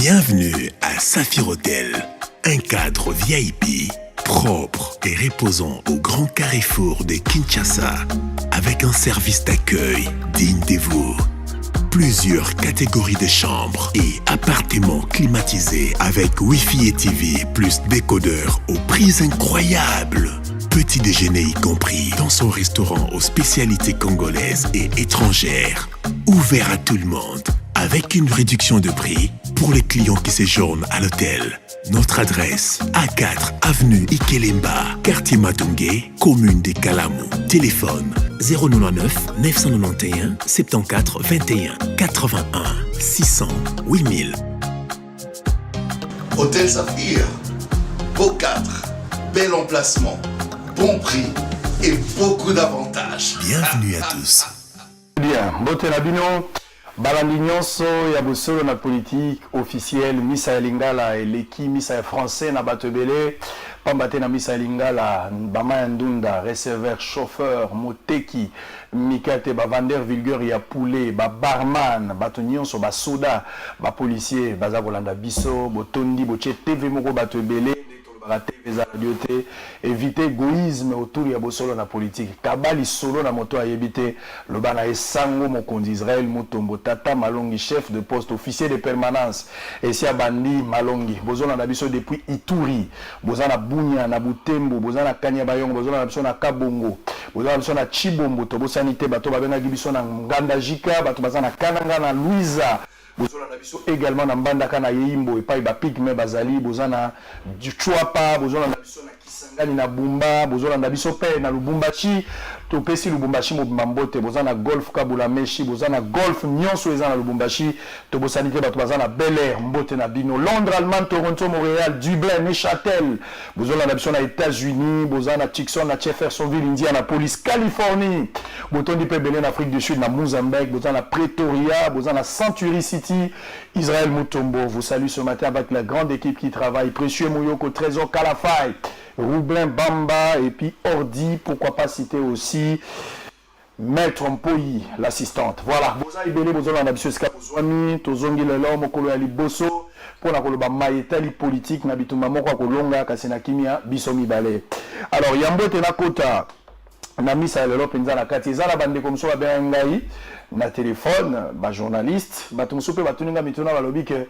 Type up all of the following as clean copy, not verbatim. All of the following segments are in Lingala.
Bienvenue à Saphir Hotel, un cadre VIP, propre et reposant au grand carrefour de Kinshasa, avec un service d'accueil digne de vous. Plusieurs catégories de chambres et appartements climatisés avec Wi-Fi et TV plus décodeur aux prix incroyables. Petit déjeuner y compris dans son restaurant aux spécialités congolaises et étrangères. Ouvert à tout le monde, avec une réduction de prix pour les clients qui séjournent à l'hôtel. Notre adresse, A4 avenue Ikelemba, quartier Matungé, commune de Kalamou. Téléphone 099 991 74 21 81 600 8000. Hôtel Saphir, beau cadre, bel emplacement, bon prix et beaucoup d'avantages. Bienvenue à tous. Bien, Mbote Nabino, balandi nyonso ya bosolo na politique officielle Misa ya Lingala eleki Misa ya français na bato ebele pambate na Misa ya Lingala bama ya ndunda receveur chauffeur moteki mikate ba vendeur vulgaire ya poulet ba barman bato nyonso ba soda ba policier baza kolanda biso botondi boche TV moko bato ebele éviter égoïsme autour de bosolo na politique kabali solo na moto ayebite le bana esango mokonzi Israël Mutombo Tata Malongi chef de poste officier de permanence et si abandi Malongi bozona na biso depuis Ituri bozana Bunya na Butembo bozana Kanyabayongo bozona na biso na Kabongo bozana na biso na Chibombo to bosanité bato babena biso na Nganda Jika bato bazana Kananga na Louisa bozona na biso également na Mbandaka na Yeimbo et pas ba pigme bazali bozana du Chouapa bozona na biso na Kisangani na Bumba bozona na biso pe na Lubumbashi to pesi Lubumbashi mobambote bozana golf Kabula Meshi bozana golf nyonso eza na Lubumbashi to bosanité bato bazana Bel Air mbote na bino Londres Allemagne Toronto Montréal Dublin Neuchâtel bozona na biso na États-Unis bozana Tucson na Jeffersonville Indianapolis Californie botondi pe belé en Afrique du Sud na Mozambique bozana Pretoria bozana Century City Israël Mutombo vous salue ce matin avec la grande équipe qui travaille Précieux Mouyoko Trésor Kalafai Roublin Bamba et puis Ordi, pourquoi pas citer aussi Maître Mpoyi, l'assistante. Voilà, Boza Ibele, Boza Nabisio Ska Bozwami, Tozongi Lelo, Mokolo Ali Bosso, pour la Koloba Maïtali politique, Nabituma Mokwa Kolonga, Kasena Kimia, Bisomi Bale. Alors, Yambo Tenakota, Namisa Lelo Penza na Kati, Zala Bande Komso Abengai, na téléphone, ba journaliste, Batumsope Batuninga Mituna Balobi que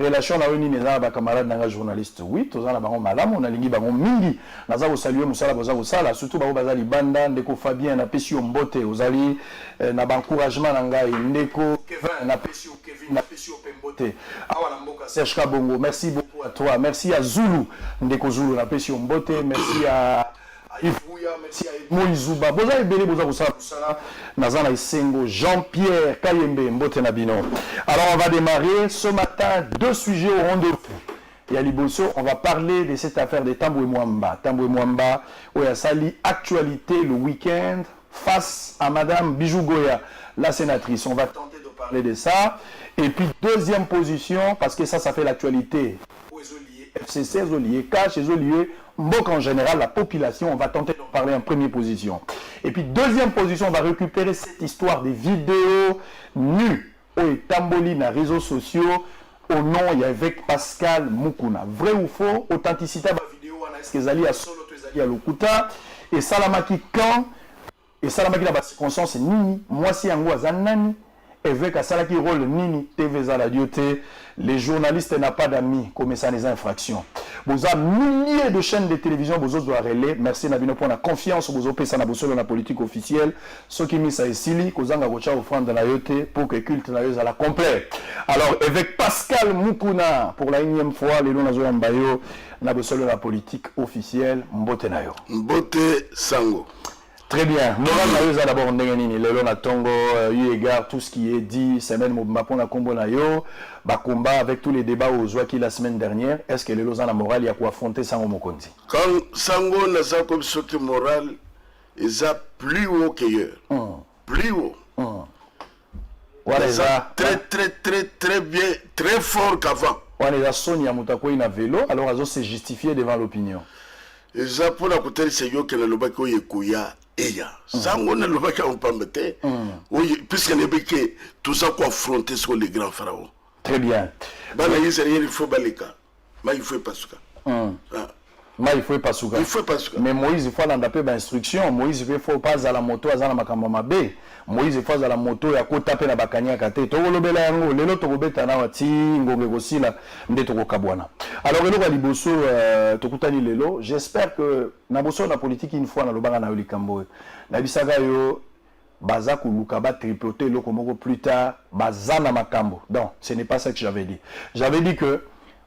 relation na oni neza ba camarade nanga journaliste oui tozana bango malamu on alingi bango mingi naza ko saluer musala boza ko sala surtout ba bazali banda ndeko Fabien na pesi mbote ozali na ba encouragement na ngai ndeko Kevin na pesi Kevin na pesi Pembote awa na mboka Serge Kabongo merci beaucoup à toi merci à Zulu ndeko Zulu na pesi mbote merci à Ifouya, merci à Moïzouba. Boza Ebele, Boza Boussala, Nazana Isengo, Jean-Pierre Kayembe, Mbote Nabino. Alors, on va démarrer ce matin deux sujets au rendez-vous. Et à Liboso, on va parler de cette affaire de Tamboué Mwamba. Tamboué Mwamba, où il y a sali actualité le week-end face à Madame Bijou Goya, la sénatrice. On va tenter de parler de ça. Et puis, deuxième position, parce que ça fait l'actualité. FCC, Zolier, Cash, Zolier, Mbok en général, la population, on va tenter d'en parler en première position. Et puis deuxième position, on va récupérer cette histoire des vidéos nues au Tamboli dans les réseaux sociaux au nom il y avec Pascal Mukuna. Vrai ou faux, authenticité de la vidéo, est-ce que Zali a solo, Zali a Lokuta, et Salamaki quand, et Salamaki dans la circonstance, Nini, moi si Yango Azanani, avec à Salaki rôle Nini, TV Zaladioté, les journalistes n'ont pas d'amis comme ça les infractions. Vous avez milliers de chaînes de télévision, vous doivent relayer. Merci Nabino pour la confiance, vous avez ça dans la politique officielle. Ceux qui mis ça ici, vous avez offrande dans la yote pour que culte la à la complet. Alors avec Pascal Mukuna pour la énième fois, les lois en bayo, n'a besoin de la politique officielle. Mbote nayo. Mbote Sango. Très bien. Moral Nayoza d'abord Ndenganini, Lelo na Tongo, eu égard tout ce qui est dit, semaine Mopona Kombo Nayo, combat avec tous les débats aux Zouaki la semaine dernière. Est-ce que Lelo Zana Moral y a quoi affronter Sango Mokonzi? Quand Sango n'a pas comme ce que moral, ils a plus haut qu'ailleurs. Plus haut. Voilà, ça. Très bien, très fort qu'avant. On est à Sonia Moutakoui na vélo, alors Azo s'est justifié devant l'opinion. Et ça pour la côté, c'est yo que le Lobako Yekuya. Sango na lobaka on pambete. Oui, puisque les béquets, tout ça qu'on affronter sur les grands pharaons. Très bien. Il faut balika. Mais il faut pas ce Mais il faut pas souka. Il faut pas ce Mais Moïse, il faut l'andaper d'instruction. Moïse, il faut pas à la moto, à la makamba B. Moïse, il faut à la moto, ya ko taper na bakanya kate. To lobela yango, lelo to beta na wati ngombe gosila ndeto ko kabwana. Alors lelo ka liboso to kutani lelo, j'espère que na boso na politique une fois na lobanga na likambo. Na bisaga yo baza kuluka ba tripoter loko moko plus tard bazana makambo. Donc, ce n'est pas ça que j'avais dit. J'avais dit que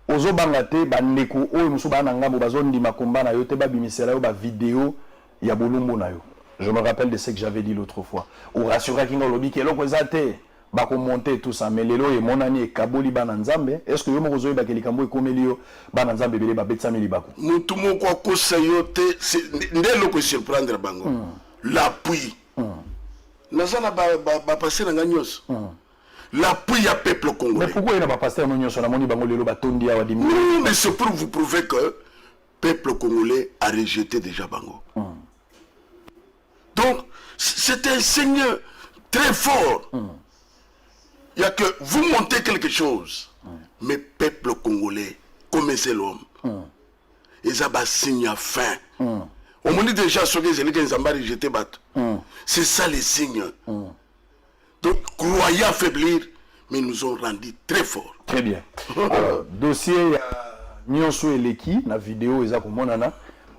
ozo bangate bandeko oyo musu bana ngambo bazondima komba na yo te babimisela yo ba vidéo ya bolumbu na yo. Je me rappelle de ce que j'avais dit l'autre fois. Ou rassurer kingo lobi ke loko ezate ba ko monter tout ça mais lelo e monani e kaboli bana nzambe. Est-ce que yo moko zo ba ke likambo e komeli yo bana nzambe bele ba betsa mili bako. Mutu moko akosa yo te ndelo ko surprendre bango. L'appui. Nazana ba passer na nganyos. L'appui à peuple congolais. Mais pourquoi il n'a pas passé un oignon sur la monnaie bangolelo batondi à Wadimi? Oui, mais c'est pour vous prouver que le peuple congolais a rejeté déjà Bango. Donc, c'est un signe très fort. Il y a que vous montez quelque chose, mais peuple congolais, comme c'est l'homme, ils ont un signe à fin. On me dit déjà ce que les ont rejeté. C'est ça les signes. Donc, croyez affaiblir, mais ils nous ont rendu très forts. Très bien. Alors, dossier Nyonso Eleki, la vidéo est à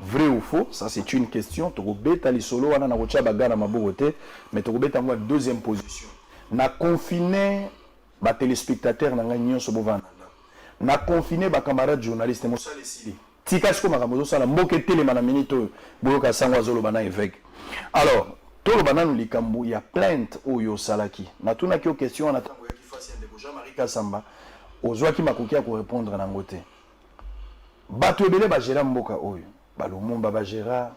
vrai ou faux, ça c'est une question. Tokobeta li solo wana na kocha bagana mabogote, mais tokobeta ngwa deuxième position. Na confiné ba téléspectateurs na Nyonso bovana. Na confiné ba camarades journalistes mo sala sili. Tika siko makamozo sala mboke tele mana minito boyoka sangwa zolo bana évêque. Alors, tolo bananu likambo ya plainte oyo salaki. Na tuna ki question na tango ya kifasi ndeko Jean-Marie Kasamba. Ozwaki makoki ya ko répondre na ngote. Bato ebele ba gera mboka oyo. Balumumba ba gera,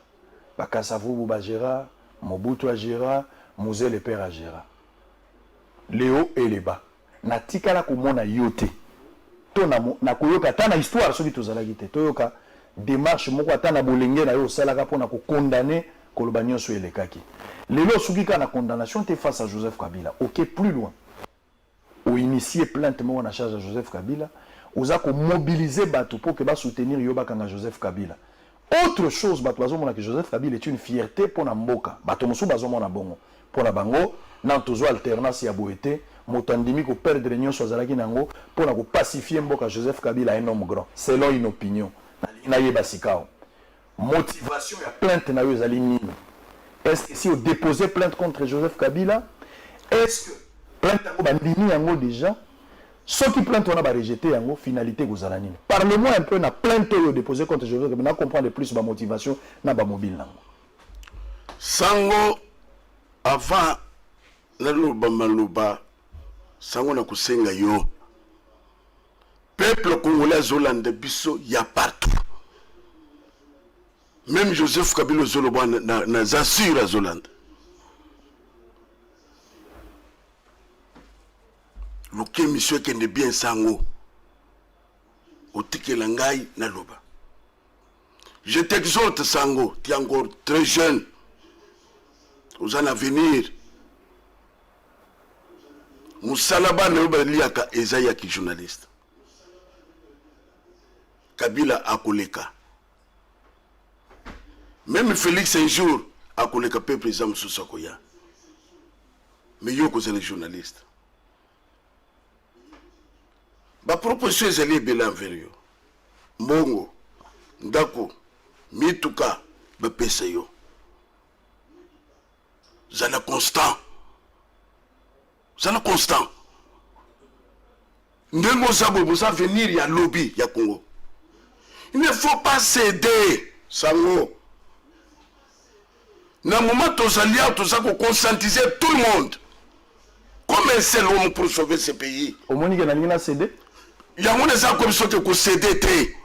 Bakasavubu ba gera, Mobutu a gera, Mouzé le père a gera. Léo et les bas. Na tikala komona yote. To na koyoka ta na histoire soki tozalaki te. Toyoka démarche moko ata na bolenge na yo salaka pona ko condamner koloba nyonso elekaki. Lelo soukika na condamnation te face à Joseph Kabila. Ok, plus loin. Ou initier plainte mo na charge à Joseph Kabila, oza ko mobiliser bato pour que ba soutenir yo bakanga Joseph Kabila. Autre chose bato bazomona que Joseph Kabila est une fierté pour na mboka. Bato mosu bazomona bongo. Pour na bango, na tozo alternance ya boete, motandimi ko perdre nyonso azalaki nango pour na ko pacifier mboka Joseph Kabila un homme grand. Selon une opinion. Na yeba sikao. Motivation ya plainte na yo ezali nini? Est-ce que si on déposait plainte contre Joseph Kabila, est-ce que plainte yango bandimi yango déjà, ceux qui plainte on a rejeté yango finalité gozala nini? Parle-moi un peu na plainte yo déposé contre Joseph Kabila, na comprendre plus ba motivation na ba mobile nango. Sango avant la loba sango na kusenga yo. Peuple congolais zolande biso ya partout. Même Joseph Kabila Zoloba na zassure à Zolande. Loke monsieur qui est bien sango. Otike langai na loba. Je t'exhorte sango, tu es encore très jeune. Vous en avenir. Moussalaba ne loba liaka Esaïa qui journaliste. Kabila akoleka. Même Félix un jour a connu le peuple des hommes sous Sakoya. Mais yo cause les journalistes. Ma proposition est allée belle envers yo. Mongo, Ndako, Mituka, Bepesa yo. Zana constant. Zana constant. Ndengo Zabo, vous allez venir, il y a lobby, il y a Congo. Il ne faut pas céder, Sango. Dans le moment où nous allons conscientiser tout le monde, comme un seul homme pour sauver ce pays. Au moins, il y a cédé. Il y a un seul comme ça qui cédé.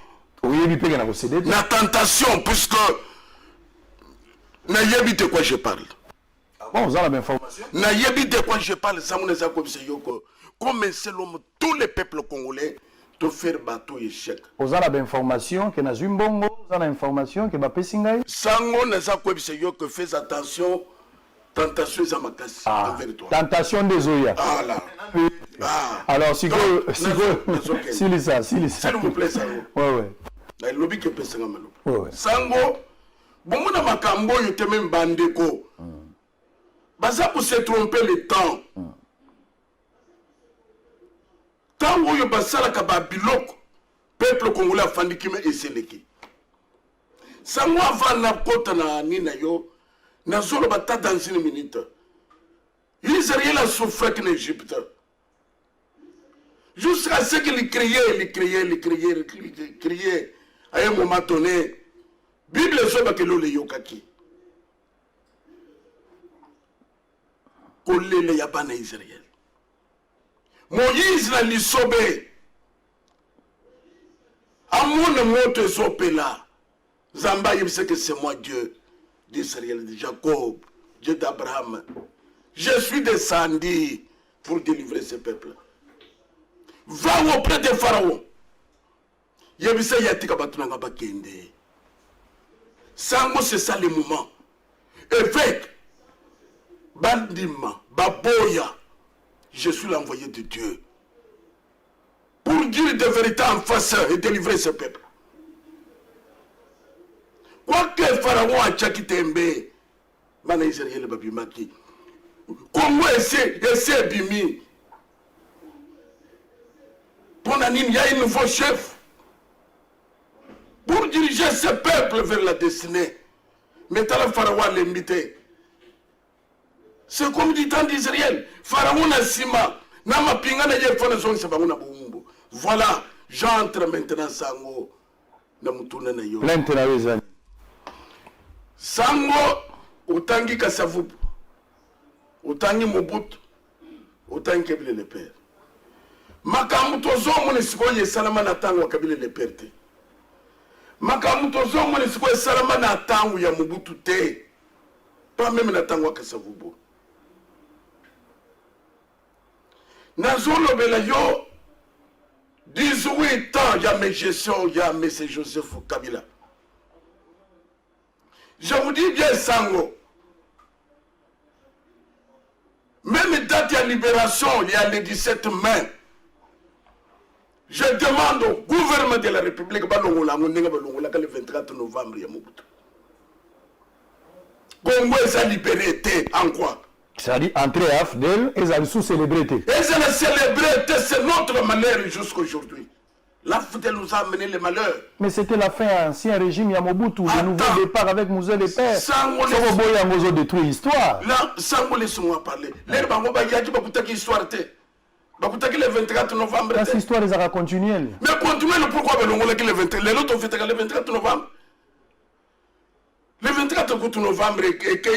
Oui, il y a cédé. La tentation, puisque n'a pas de quoi je parle. Bon, vous avez la même information. N'a pas de quoi je parle. Comme un seul homme, tous les peuples congolais de faire bateau échec. Vous avez l'information que nous avons, vous avez l'information que nous avons. Sango n'a pas que fais attention tentation eza makasi envers toi. Tentation des Oya. Ah là. Alors, si vous plaît, ça. Ouais. Le lobby qui peut s'en aller. Ouais. Sango, bon, mon amakambo, il était même bandeko. Baza pour se tromper le temps. Tant où il passe à la kababiloko, peuple congolais a fandi qui me eseleki. Sango avant na kota na nina yo, na zolo bata dans une minute. Israël a souffert en Égypte. Jusqu'à ce qu'il criait. À un moment donné, Bible soba que l'ole yokaki. Kolele yabana Israël. Moïse na lisobe. Amone moto sopela. Zamba yebise que c'est moi Dieu d'Israël, de Jacob, Dieu d'Abraham. Je suis descendu pour délivrer ce peuple. Va auprès des pharaons. Yebise yatika batunanga bakende. Sango c'est ça le moment. Évêque, bandima, baboya, je suis l'envoyé de Dieu. Pour dire de vérité en face et délivrer ce peuple. Quoique pharaon a tchakitembe, mana Israël babimaki. Comment essaie bimi? Il y a un nouveau chef pour diriger ce peuple vers la destinée. Mais le pharaon l'invité. C'est comme du temps d'Israël. Pharaon n'a sima. Nama pingana yefana zong sabanguna bumbu. Voilà, j'entre maintenant sango. Na mutuna na yo. L'intérêt. Sango utangi kasavubu. Utangi Mobutu. Utangi Kabila le père. Makamuto zomo ne sikoye salama na tango Kabila le père te. Makamuto zomo ne sikoye salama na tango ya Mobutu te. Pas même na tango kasavubu. Nazolo bela yo 18 ans ya mes gestions ya M. Joseph Kabila. Je vous dis bien sango. Même date de libération, il y a le 17 mai. Je demande au gouvernement de la République, le 24 novembre, Congo est libéré en quoi? C'est-à-dire, entrer à Afdel et ça sous célébrité. Et c'est la célébrité, c'est notre malheur jusqu'à aujourd'hui. L'Afdel nous a amené le malheur. Mais c'était la fin ancien régime Yamobutu, le nouveau départ avec Mouzé le Père. Sango Yangozo détruit l'histoire. Là, Sango laisse-moi parler. Les Bango Bayaki Bakutaki histoire. Bakutaki le 24 novembre. Cette histoire, ils ont continué. Mais continuez le pourquoi le 24 les autres ont fait le 24 novembre. Le 24 novembre est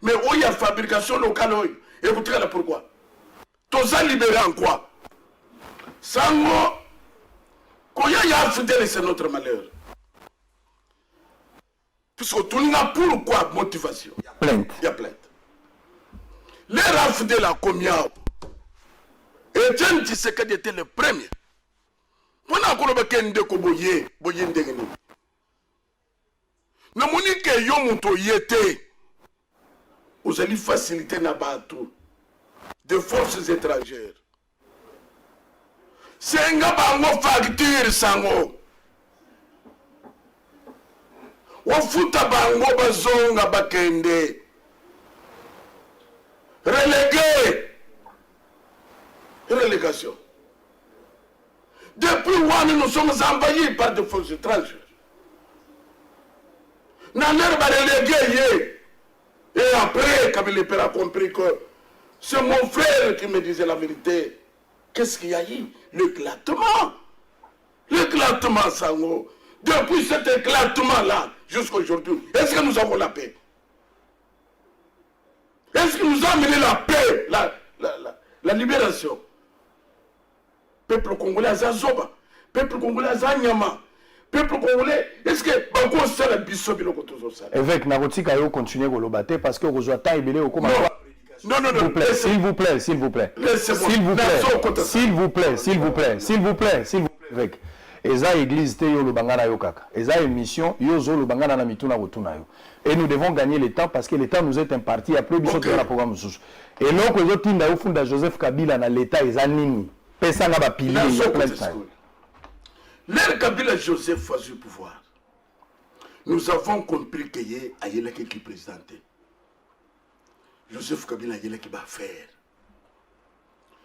mais où il y a fabrication locale. Écoutez là pourquoi. Tous a libéré en quoi? Sango. Quand il y a fidèle, c'est notre malheur. Puisque tout le monde, pourquoi motivation? Plainte. Il y a plainte. Les rafidèles à combien? Et Etienne Tshisekedi était le premier. On a encore un boye ndengeni. Na monike yo muto yete. Vous allez faciliter na bateau de forces étrangères. C'est un bango facture sango. Wafuta bango bazonga bakende. Relégué. Relégation. Depuis où nous sommes envahis par des forces étrangères. Naner va relégué. Et après, Kabila Père a compris que c'est mon frère qui me disait la vérité. Qu'est-ce qu'il y a eu? L'éclatement. L'éclatement, Sango. Depuis cet éclatement-là, jusqu'à aujourd'hui, est-ce que nous avons la paix? Est-ce que nous avons amené la paix, la libération? Peuple congolais a Zoba. Peuple congolais a Nyama. Peuple congolais, est-ce que Bango c'est la biso biloko tozo sala? Évêque Narotika yo continuer à le parce que vous avez taillé au comment? Non. S'il vous plaît. Laissez-moi. S'il vous plaît, évêque. eza église te yo lobanga na yo kaka eza émission yo zo lobanga na mituna botuna yo et nous devons gagner le temps parce que le temps nous est imparti après biso okay. La programme sous et donc zo tinda yo funda Joseph Kabila na l'état eza nini pesa nga ba pilier ya plein time l'air Kabila Joseph a eu pouvoir nous avons compris que y a yela qui présenté Joseph Kabila yela qui va faire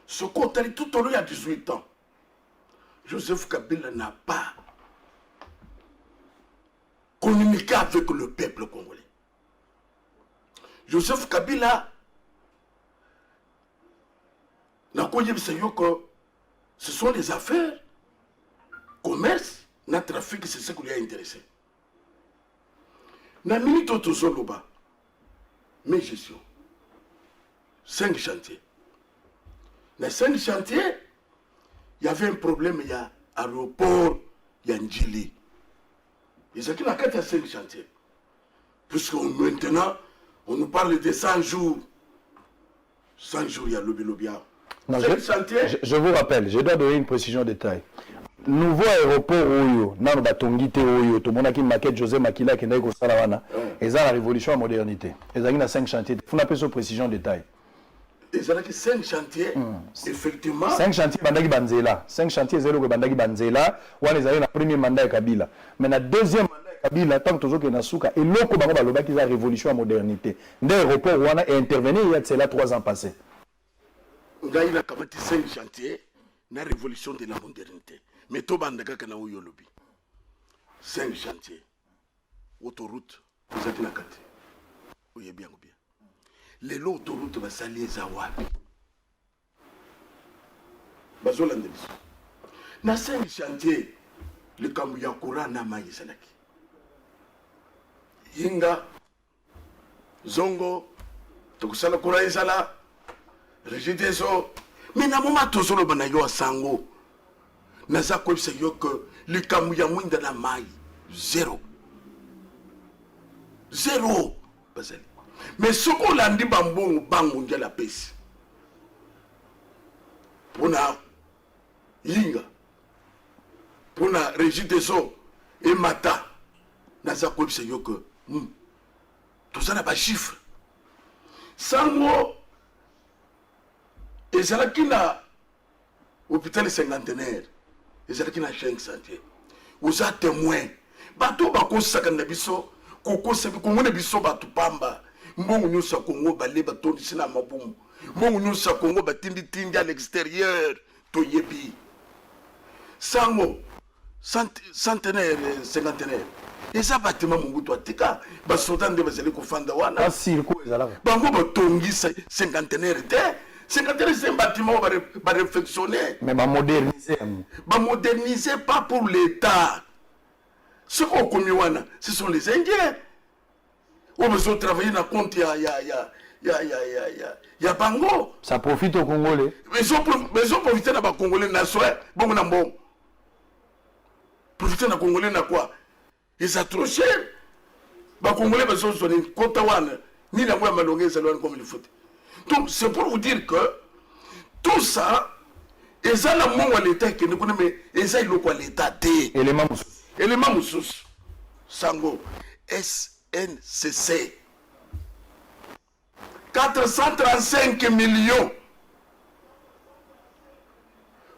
ce côté tout au long il y a 18 ans Joseph Kabila n'a pas communiqué avec le peuple congolais. Joseph Kabila n'a pas dit que ce sont les affaires, commerce, le trafic, c'est ce qui lui a intéressé. Dans la minute où Zoloba, mes gestions, 5 chantiers. Dans 5 chantiers, il y avait un problème, il y a aéroport, il y a Ndjili. Ils ont 4 à 5 chantiers. Puisque maintenant, on nous parle de 100 jours. 100 jours, il y a Lobby. Je vous rappelle, je dois donner une précision de détail. Nouveau aéroport Oyo, Nano Batongite Oyo, tout le monde a une maquette José Makila qui n'a pas Salawana. Et ça, la révolution à modernité. Ils ont 5 chantiers. Il faut appeler ça précision de détail. Ils ont 5 chantiers, effectivement. 5 chantiers, Bandagi Banzela. 5 chantiers, 0 Bandagi Banzela. Ou ils ont le premier mandat de Kabila. Mais le deuxième mandat de Kabila, tant que tu as Nasuka, et l'autre, c'est la révolution à modernité. L'aéroport Ouana est intervenu il y a cela 3 ans passés. Il a 5 chantiers, la révolution de la modernité. Mais tout le monde a 5 chantiers. Autoroute, vous êtes dans 4. Oui, bien ou bien. Les lots autoroutes va salir Zawabi. Bazolandis. Dans 5 chantiers, le Kambuyakura n'a pas été. Yinga, Zongo, Tokusala Kura Isala, Régiteso. Mais na moment tout solo banayo sango. Naza ko se yo que le Kambuya mwinda na mai 0. 0. Basali. Mais ce qu'on a dit, c'est la paix. Pour la Yinga, pour la Régie des eaux et Mata, Naza Kouib, c'est que tout ça n'a pas de chiffre. Sans mot, et c'est là qu'il y a hôpital cinquantenaire, et c'est là qu'il y a 5 chantiers. Vous êtes témoin. Bateau, Bako Sakanabiso, Koko Sebi, Kongo Biso, Batu Pamba. Mbongo nyusa Congo balé batondi sina mabumu. Mbongo nyusa Congo batindi à l'extérieur to yebi. Sango centenaire cinquantenaire. Et ça bâtiment mungu to tika ba sotan de bazali ko fanda wana. Pas circo ezala. Bango batongi cinquantenaire te. Cinquantenaire c'est un bâtiment ba réfectionner. Mais ba moderniser. Ba moderniser pas pour l'État. Ce qu'on connaît wana, ce sont les Indiens. On veut travailler dans le compte, il y a Bango. Ça profite aux Congolais. Mais ils ont profité dans les Congolais, bon. Profiter dans les Congolais, quoi? Et ça trop cher. Les Congolais, ils ont donné compte ni la moitié malongée, c'est loin comme il faut. Donc, c'est pour vous dire que tout ça, et ça, la monde à l'État, qui ne connaît mais et ça, il y a l'État. Élément Moussous. Sango. NCC 435 millions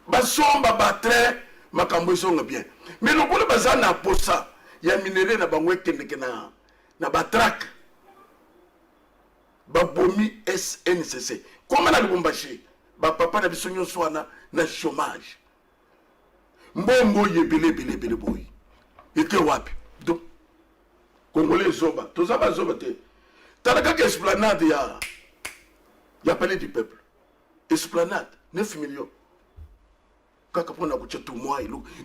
basomba batre makambo songa bien mais le bolo bazana posa ya minéré na bangwe kendeke na batrak babomi SNCC comment na Lubumbashi ba papa na bisonyo swana na chômage mbongo yebele bele boy eke wapi donc Congolais Zoba, tout ça va Zoba. T'as qu'à esplanade, il y a palais du peuple. Esplanade, 9 millions.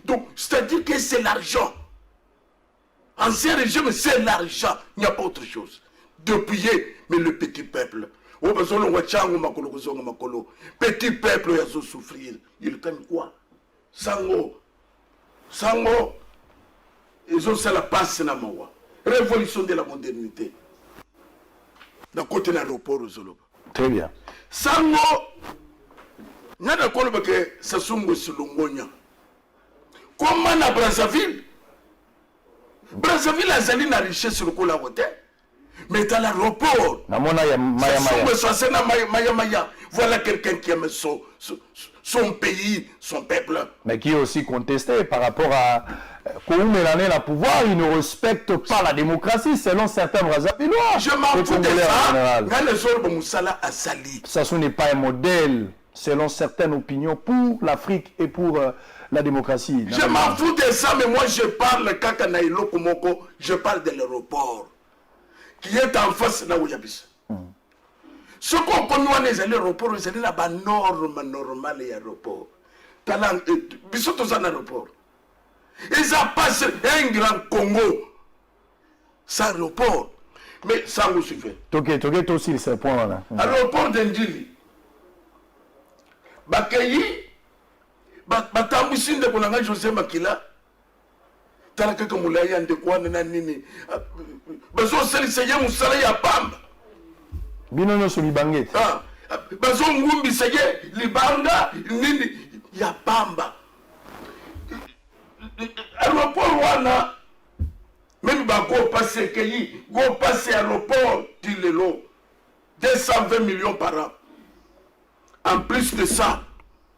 Donc, c'est-à-dire que c'est l'argent. Ancien régime, c'est l'argent. Il n'y a pas autre chose. Depuis, mais le petit peuple. Petit peuple, il a souffrir. Il gagne quoi? Sango. Ils ont ça la passe dans Mawa. Révolution de la modernité. Dans côté de l'aéroport au Zoloba. Très bien. Sango, n'a pas que ça songe sur l'ongonia. Comment na Brazzaville? Brazzaville a une richesse sur le coup la hôtel. Mais dans l'aéroport, voilà quelqu'un qui aime son pays, son peuple. Mais qui est aussi contesté par rapport à Koumélané la pouvoir, il ne respecte pas la démocratie selon certains Brazzavillois. Je m'en fous de ça. Ça, ce n'est pas un modèle selon certaines opinions pour l'Afrique et pour la démocratie. Je m'en fous de ça, mais moi je parle Kakanaïlo Komoko, je parle de l'aéroport qui est en face de Naouyabis. Ce qu'on connaît les aéroports, c'est la norme normale de l'aéroport. Bisous tous en aéroport. Ils ont passé un grand Congo sans aéroport. Mais ça vous suffit. Toké aussi, c'est le point là. Aéroport d'Indili. Bakayi, Batambusin de Konanga José Makila. Talaka Kamulaya de Kwana Nini. Bazo Salisaya Moussala Yapamba. Binono sur Libanget. Bazo Ngumbi Saye, Libanga, Nini Yapamba. Aéroport Wana, même Bako passé Keyi, go passé aéroport Tilelo, 220 millions par an. En plus de ça,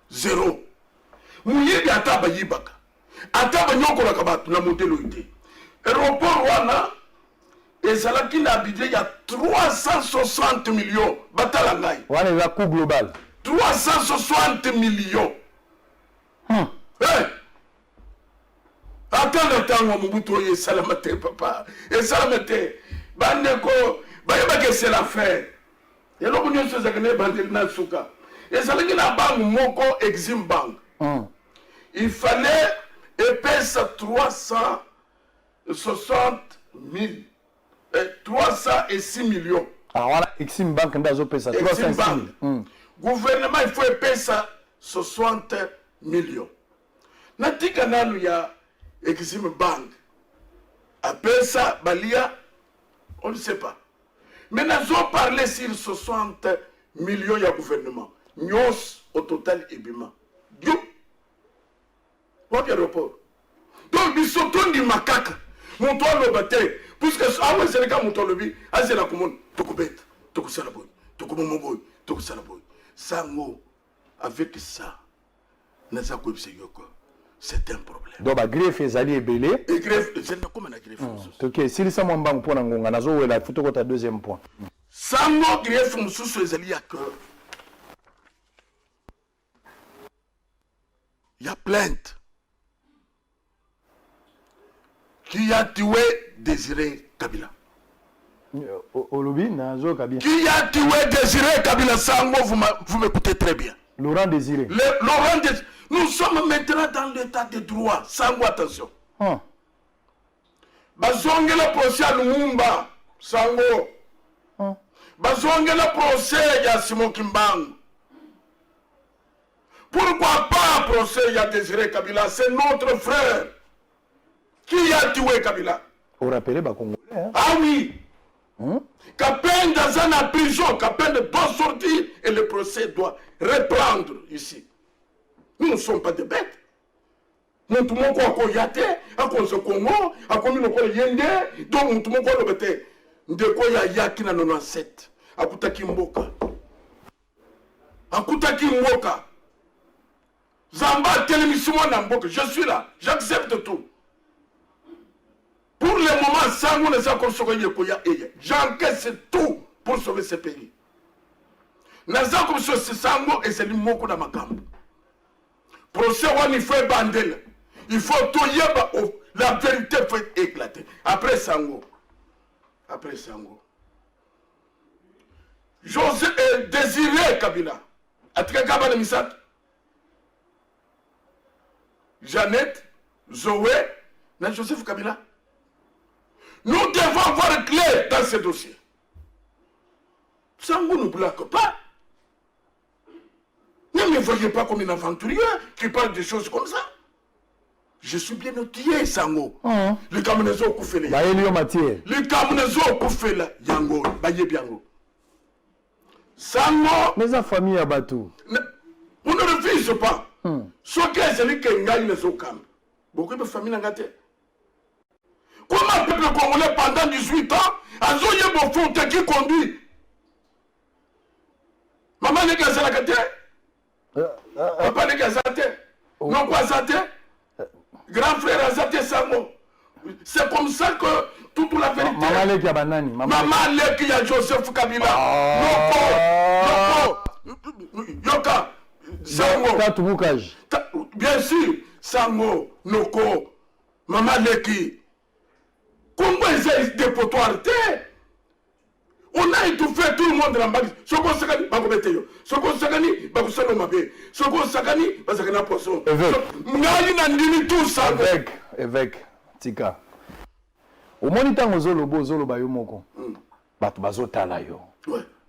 zéro. Mouye Ataba Yibaka. Ataba Nyoko Lakabat, la montée l'OIT. Aéroport Wana, et ça là qui n'a habité, il y a 360 millions. Batalangaï. Wana est la coût global. 360 millions. Attends le temps où Mobutu est salamate, papa. Et salamate. Bandeko, Bayabake c'est l'affaire. Et l'on a fait que Bandekna Souka. Et ça veut dire la banque Moko Exim Bank. Il fallait épaisse 360 000. 306 millions. Alors voilà, Exim Bank ndazo pesa 306 000. Gouvernement il faut épaisse 60 millions. Natika nalu ya Exim Bank. Après ça, Balia, on ne sait pas. Mais nous avons parlé sur 60 millions de gouvernement. Nous, au total, Ebima. Dieu. What aéroport? Donc, ils sont tous des macaques. Mon toit le battait. Puisque, ah ouais, c'est le cas, mon toit le vit. Ah, c'est la commune. Tokubet, Tokusalaboy, Tokumomoboy, Tokusalaboy. Sango, avec ça, nous avons c'est un problème. Donc, la greffe est allée belé. Et greffe, c'est comme une greffe. Ok, si les gens m'ont pour n'angonga, nazo ou la photo côté deuxième point. Sango greffe moussous les alliés à cœur. Il y a plainte. Qui a tué Désiré Kabila? Olobi, nazo Kabila. Qui a tué Désiré Kabila? Sango, vous m'écoutez très bien. Laurent Désiré. Laurent Désiré. Nous sommes maintenant dans l'état de droit. Sango, attention. Bazongela procès à Lumumba. Sango. Bazongela procès à Simon Kimbang. Pourquoi pas procès à Désiré Kabila? C'est notre frère. Qui a tué Kabila? Vous rappelez, Congolais. Ah oui. Capin dans une prison, Capin doit sortir et le procès doit reprendre ici. Nous ne sommes pas des bêtes. Nous ne sommes pas des bêtes. Nous sommes pas des bêtes. Donc nous sommes pas des bêtes. Nous sommes pas des bêtes. Nous sommes pas des bêtes. Akutaki Mboka. Zamba télémission Namboka. Je suis là. J'accepte tout. Pour le moment, Sango ne s'est pas j'encaisse tout pour sauver ce pays. Naza comme ça, c'est Sango et c'est l'immoco dans ma camp. Procès, il faut bandel. Il faut tout y avoir. La vérité fait éclater. Après Sango. José Désiré Kabila. Atreka de Misat. Jeannette, Zoé, Joseph Kabila. Nous devons avoir clair dans ce dossier. Sango ne bloque pas. Ne me voyez pas comme un aventurier qui parle de choses comme ça. Je suis bien outillé, Sango. Le Kamunezo Koufele. Le Kamunezo Koufele. Yango, Baye Biango. Sango. Mais la famille a battu. On ne refuse pas. Ce qui est celui qui gagne les ocam. Beaucoup de familles n'ont gâté. Comment le peuple congolais pendant 18 ans, a zoyé mon fond qui conduit? Maman n'est qu'à ça la gâté. Papa n'est qu'à ça. Non quoi ça. Grand frère a ça Sango. C'est comme ça que toute la vérité. Maman Leki a banani. Maman Leki a Joseph Kabila. Noko. Yoka. Sango. Bien sûr. Sango. Noko. Maman Leki. Congo est dépotoir. On a étouffé tout le monde dans la base. Ce qu'on s'est dit, Bakobeteyo. Ce qu'on s'est dit, Bakosano Mabé. Ce qu'on s'est dit, Basakana Poisson. Évêque, Tika. Au moniteur Ozolobo, Zoloba Yomoko. Bat Bazotala yo.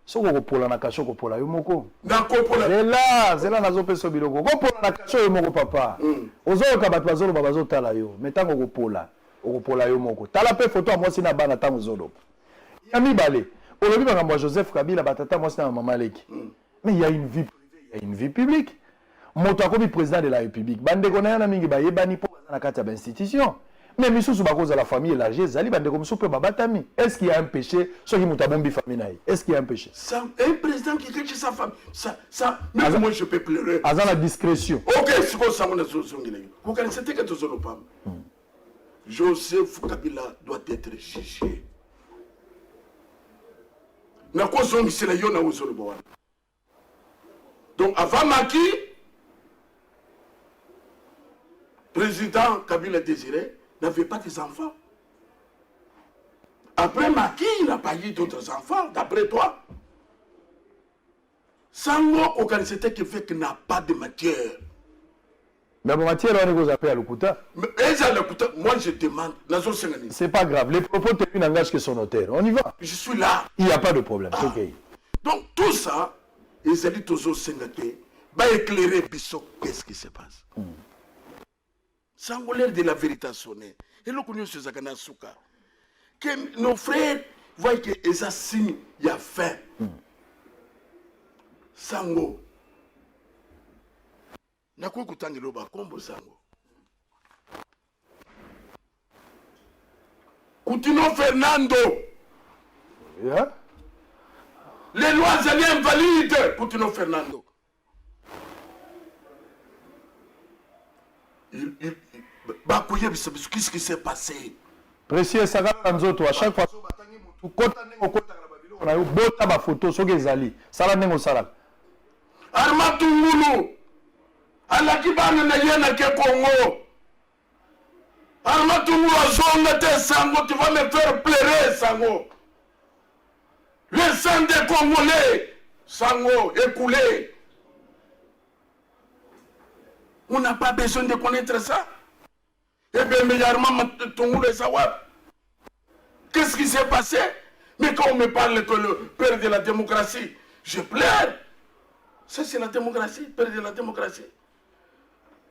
So ko pola na kasho ko pola yomoko. Na ko pola. Zela na zope so biloko. Ko pola na kasho yomoko papa. Ozoloka bat bazoloba bazotala yo. Metango ko pola. Ko pola yomoko. Tala pe photo a mwasi na bana tango zolo. Yami balé. Aujourd'hui, par exemple, Joseph Kabila, batata, moi, c'est un maman Leki. Mais il y a une vie privée, il y a une vie publique. Moi, je suis président de la République. Bande connaît un mingi baye bani pour la carte d'institution. Mais monsieur sous cause de la famille élargie, zali bande comme soupe babatami. Est-ce qu'il y a un péché sur qui mutabombi famille naï? Est-ce qu'il y a un péché? Un président qui crée sa femme, ça, même moi je peux pleurer. À la discrétion. Ok, c'est comme ça mon association. Vous connaissez que tu es pas. Joseph Kabila doit être jugé. Donc avant Maki, président Kabila Désiré n'avait pas des enfants. Après Maki, il n'a pas eu d'autres enfants, d'après toi. Sango Okanisete qui fait qu'il n'a pas de matière. Mais en matière, on est appelé à l'Okuta. Moi je demande. C'est pas grave. Les propos techniques n'engagent que son notaire. On y va. Je suis là. Il n'y a pas de problème. Ah. Okay. Donc tout ça, ils allaient tous au Sénégal, va éclairer Bissot. Qu'est-ce qui se passe? Sans l'air de la vérité sonnée. Et nous connaissons ce Zakana Souka. Que nos frères voient que les assignes, il y a faim. Sango. Nakou Koutangi Loba, Kombo Sango. Coutinho Fernando. Yeah. Les lois allaient invalides. Coutinho Fernando. Qu'est-ce qui s'est passé? Précieux, ça va à chaque fois. On a eu beaucoup de photos sur les alliés. Ça va nous ça. Armatou Moulou. Alakibane na yena ke Congo. Armatou Moulou zone te Sango, tu vas me faire pleurer Sango. Le sang des Congolais, Sango, écoulé. On n'a pas besoin de connaître ça. Eh bien, mais Tongoulé savoir. Qu'est-ce qui s'est passé? Mais quand on me parle que le père de la démocratie, je pleure. Ça, c'est la démocratie, père de la démocratie.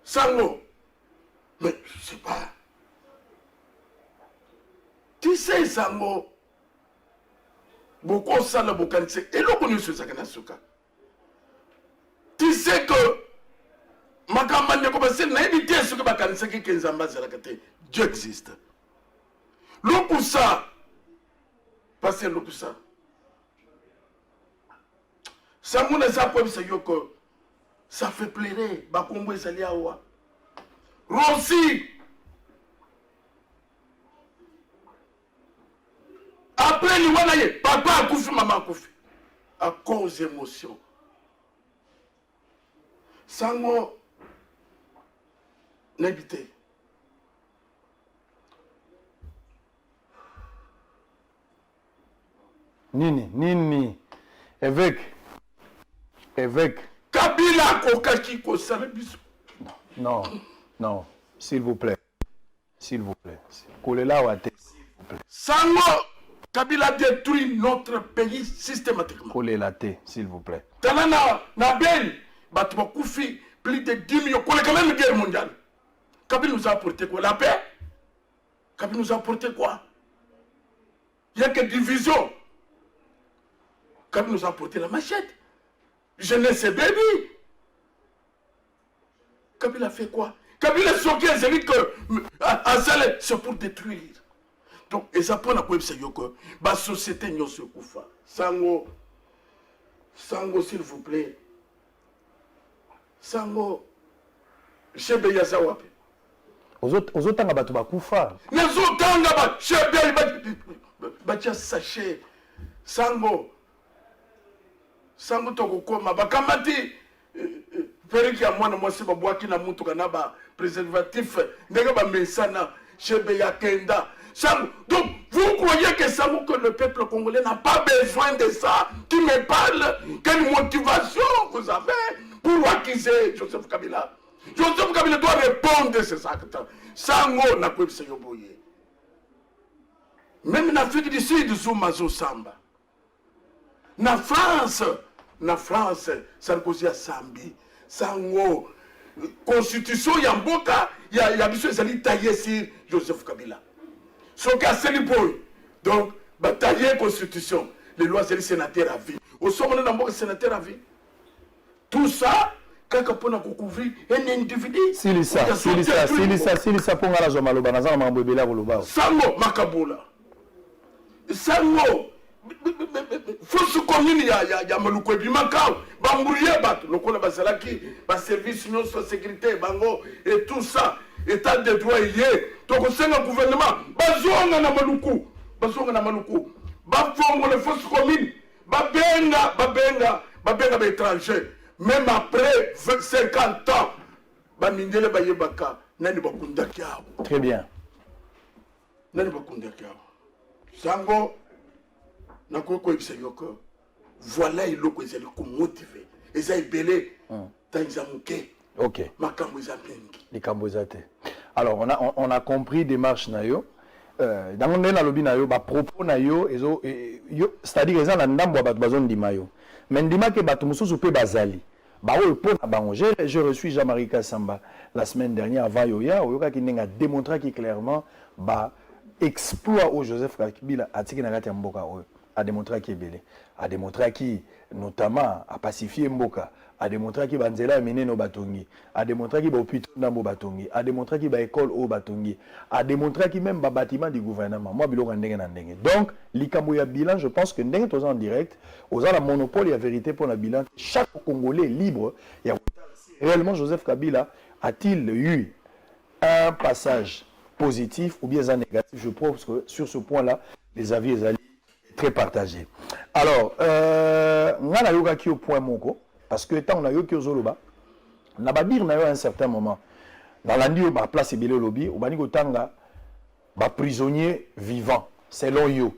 Sango. Mais je ne sais pas. Tu sais, Sango. Beaucoup ça, le Bokanise. Et l'on connaît ce Sakanasuka. Tu sais que. Ma campagne de commencer, n'a évité ce que Bakanise qui est en bas de la catégorie. Dieu existe. L'Okusa. Passez l'Okusa. Sango ne sait pas que ça fait pleurer. Bakombo et Saliawa. Rossi. Après, il y a papa a couffé, maman a couffé. À cause d'émotion. Sango n'habité. Nini. Évêque. Kabila Kokaki Kosalabiso. Non. S'il vous plaît. Kolela Wate. S'il vous plaît. Sango Kabila détruit notre pays systématiquement. Kolela Te, s'il vous plaît. Talana, Nabel, Batma Koufi, plus de 10 millions. Qu'on est quand même une guerre mondiale. Kabila nous a apporté quoi? La paix? Kabila nous a apporté quoi? Il n'y a que division. Kabila nous a apporté la machette. Jeunesse et baby. Kabila fait quoi? Kabila soki ezali que azale c'est pour détruire. Donc eza pona ko ebisa yoko ba société nyonso kufa. Sango s'il vous plaît. Sango chebe yaza wapi? Ozotanga batu bakufa. Nezotanga ba chebe ba sachet. Sango toko koma bakamati Félix ya mwana mwasi babwaki na mutu kana ba préservatif ndenge ba mesana chebe ya kenda. Sango, donc vous croyez que ça que le peuple congolais n'a pas besoin de ça? Tu me parles? Quelle motivation vous avez pour accuser Joseph Kabila? Joseph Kabila doit répondre de ces actes. Sango na kwebisa yoboye. Même en Afrique du Sud, Zoumazo Samba. Na France, Sarkozy a Sambi. Sango, constitution Yamboka, ya biso ezali taillé sur Joseph Kabila. So Kasseli Boy. Donc, batailler constitution. Les lois c'est sénateur à vie. Au sommet de Mboka sénateur à vie. Tout ça, quand on a couvert un individu. Silisa pour la Jomaloba, Nazan Mambobela Boloba. Sango Makabola. Sango. Fausse commune ya Maluko et Bimakao. Bambouye Bato. Le Kola Basalaki, bas service non sur sécurité, Bango et tout ça. État de droit lié. Donc, c'est un gouvernement. Bazonga na Maluku. Bafongo les fausses communes. Babenga étranger. Même après 50 ans. Bamindele Bayebaka. Nani Bakunda Kiao. Très bien. Nani Bakunda Kiao. Sango. Nakoko Ibsayoko. Voilà, il a été motivé. Ils ont belé. Ok. Alors, on a compris démarche nayo. Dans mon lobby nayo, propos nayo, c'est-à-dire ils ont un ndambo bat bazon di mayo. Mais ndima ke batu mususu pe bazali. Ba o po na bango. Je reçu Jean-Marie Kassamba la semaine dernière avant yoya, oyoka ki nenga démontrer qui clairement ba exploit au Joseph Kabila atiki na kati ya mboka oyo. A démontré qui est belé, a démontré qui notamment a pacifié Mboka, a démontré qui banzela mené no batongi, a démontré qui ba hôpital ndambo batongi, a démontré qui ba école au batongi, a démontré qui même ba bâtiment du gouvernement. Moi biloko ndenge na ndenge. Donc likambo ya bilan, je pense que ndenge toza en direct, oza la monopole ya vérité pour la bilan. Chaque Congolais libre, il y a réellement Joseph Kabila a-t-il eu un passage positif ou bien un négatif? Je pense que sur ce point-là, les avis sont très partagé. Alors, on a yoga qui au point moko parce que tant on a yoga qui au zoloba, on a dire à un certain moment dans l'andi où ma place est belé lobby, au bani tanga, ba prisonnier vivant selon yo.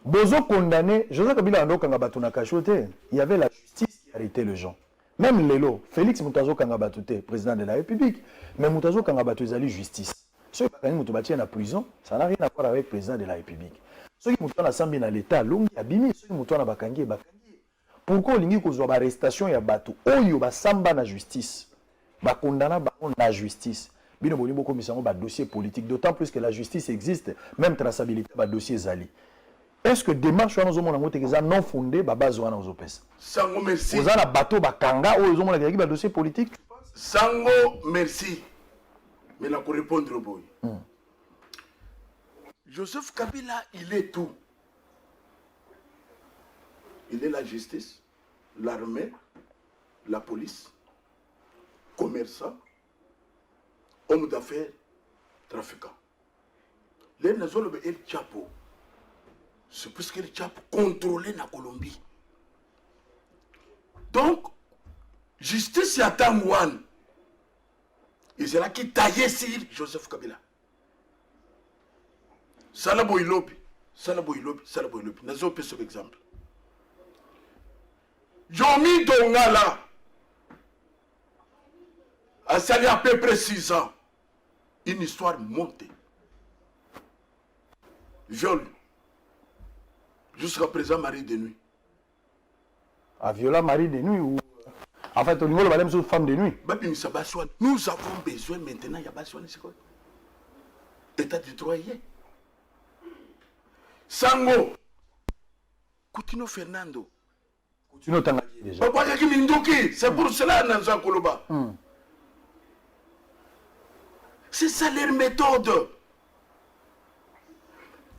Bozo condamné, Joseph Kabila ando kanga batuna kachote, il y avait la justice qui arrêtait les gens. Même Lelo, Félix Moutazo kanga batute, président de la République, mais Moutazo kanga batuzali justice. Ceux qui ont été en prison, ça n'a rien à voir avec le président de la République. Ceux qui sont ensemble dans l'État, l'ongi abimi, ceux qui sont en bakangi. Pourquoi il y a une arrestation et bateau? Oyo ba samba na justice, ba condamna ba na justice. Bino bonibo commission ba dossier politique, d'autant plus que la justice existe, même traçabilité ba dossier zali. Est-ce que démarche wana zo mona ngote keza non fondé ba base wana zo pesa? Sango merci. Oza na bateau ba kanga oyo zo mona keza ba dossier politique? Sango merci. Mais là pour répondre au boy. Joseph Kabila, il est tout. Il est la justice, l'armée, la police, commerçant, homme d'affaires, trafiquant. Les nazolo El Chapo, c'est parce que le Chapo contrôlait la Colombie. Donc, justice et Atamouane, ils étaient là qui taillaient sur Joseph Kabila. Salabo ilobi. Nazo pe sur exemple. Jomi Dongala a sali à peu près 6 ans. Une histoire montée. Viol. Jusqu'à présent, mari de nuit. A viola mari de nuit ou... En fait, au niveau de la même femme de nuit. Nous avons besoin maintenant, il y a besoin de ce quoi. État du droit hier. Sango. Coutinho Fernando. Coutinho Tangaki déjà. C'est pour cela que nous avons Koloba. C'est ça leur méthode.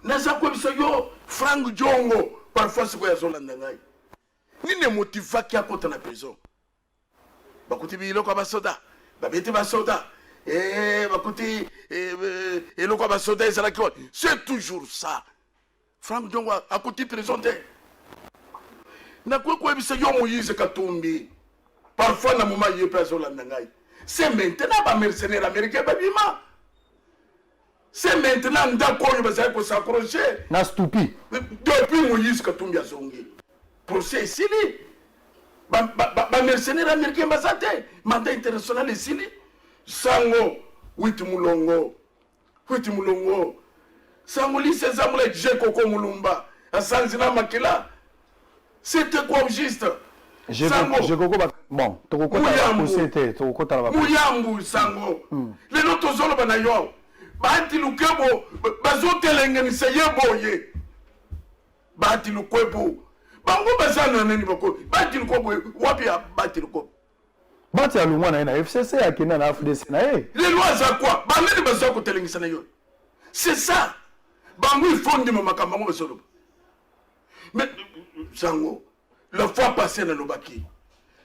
Naza kwa bisoyo Frank Jongo parfois c'est quoi yazolanda ngai. Ni ne motiva qui a contre la prison. Bakuti biloko basoda, babete basoda. Bakuti eloko basoda ezala quoi. C'est toujours ça. Frank Jongo a côté prison. Na kwa bisoyo Moïse Katumbi. Parfois na moment yé yazolanda ngai. C'est maintenant ba mercenaires américains babima. C'est maintenant d'accord que vous allez s'accrocher. Na stupi. Depuis Moïse Katumbi a zongi. Procès ici. Mercenaires américains basate. Mandat international ici. Sango. Witi Mulongo. Sango lycée Zamule Djekoko Mulumba. Asanzina Makela. C'était quoi juste? Bon, Muyambu Sango. Les autres zones banayo. Bati lukebo bazotelengenisa yeboye. Bati lukwebo. Bango bazana nani bako. Bati lukwebo wapi ya bati lukwebo. Bati ya lumwana na FCC akina na FDC na eh. Les lois za quoi? Bangeni bazako telengisa na yo. C'est ça. Bango ifondi mamakamba ngo besolo. Mais Sango, la fois passée dans Lobaki.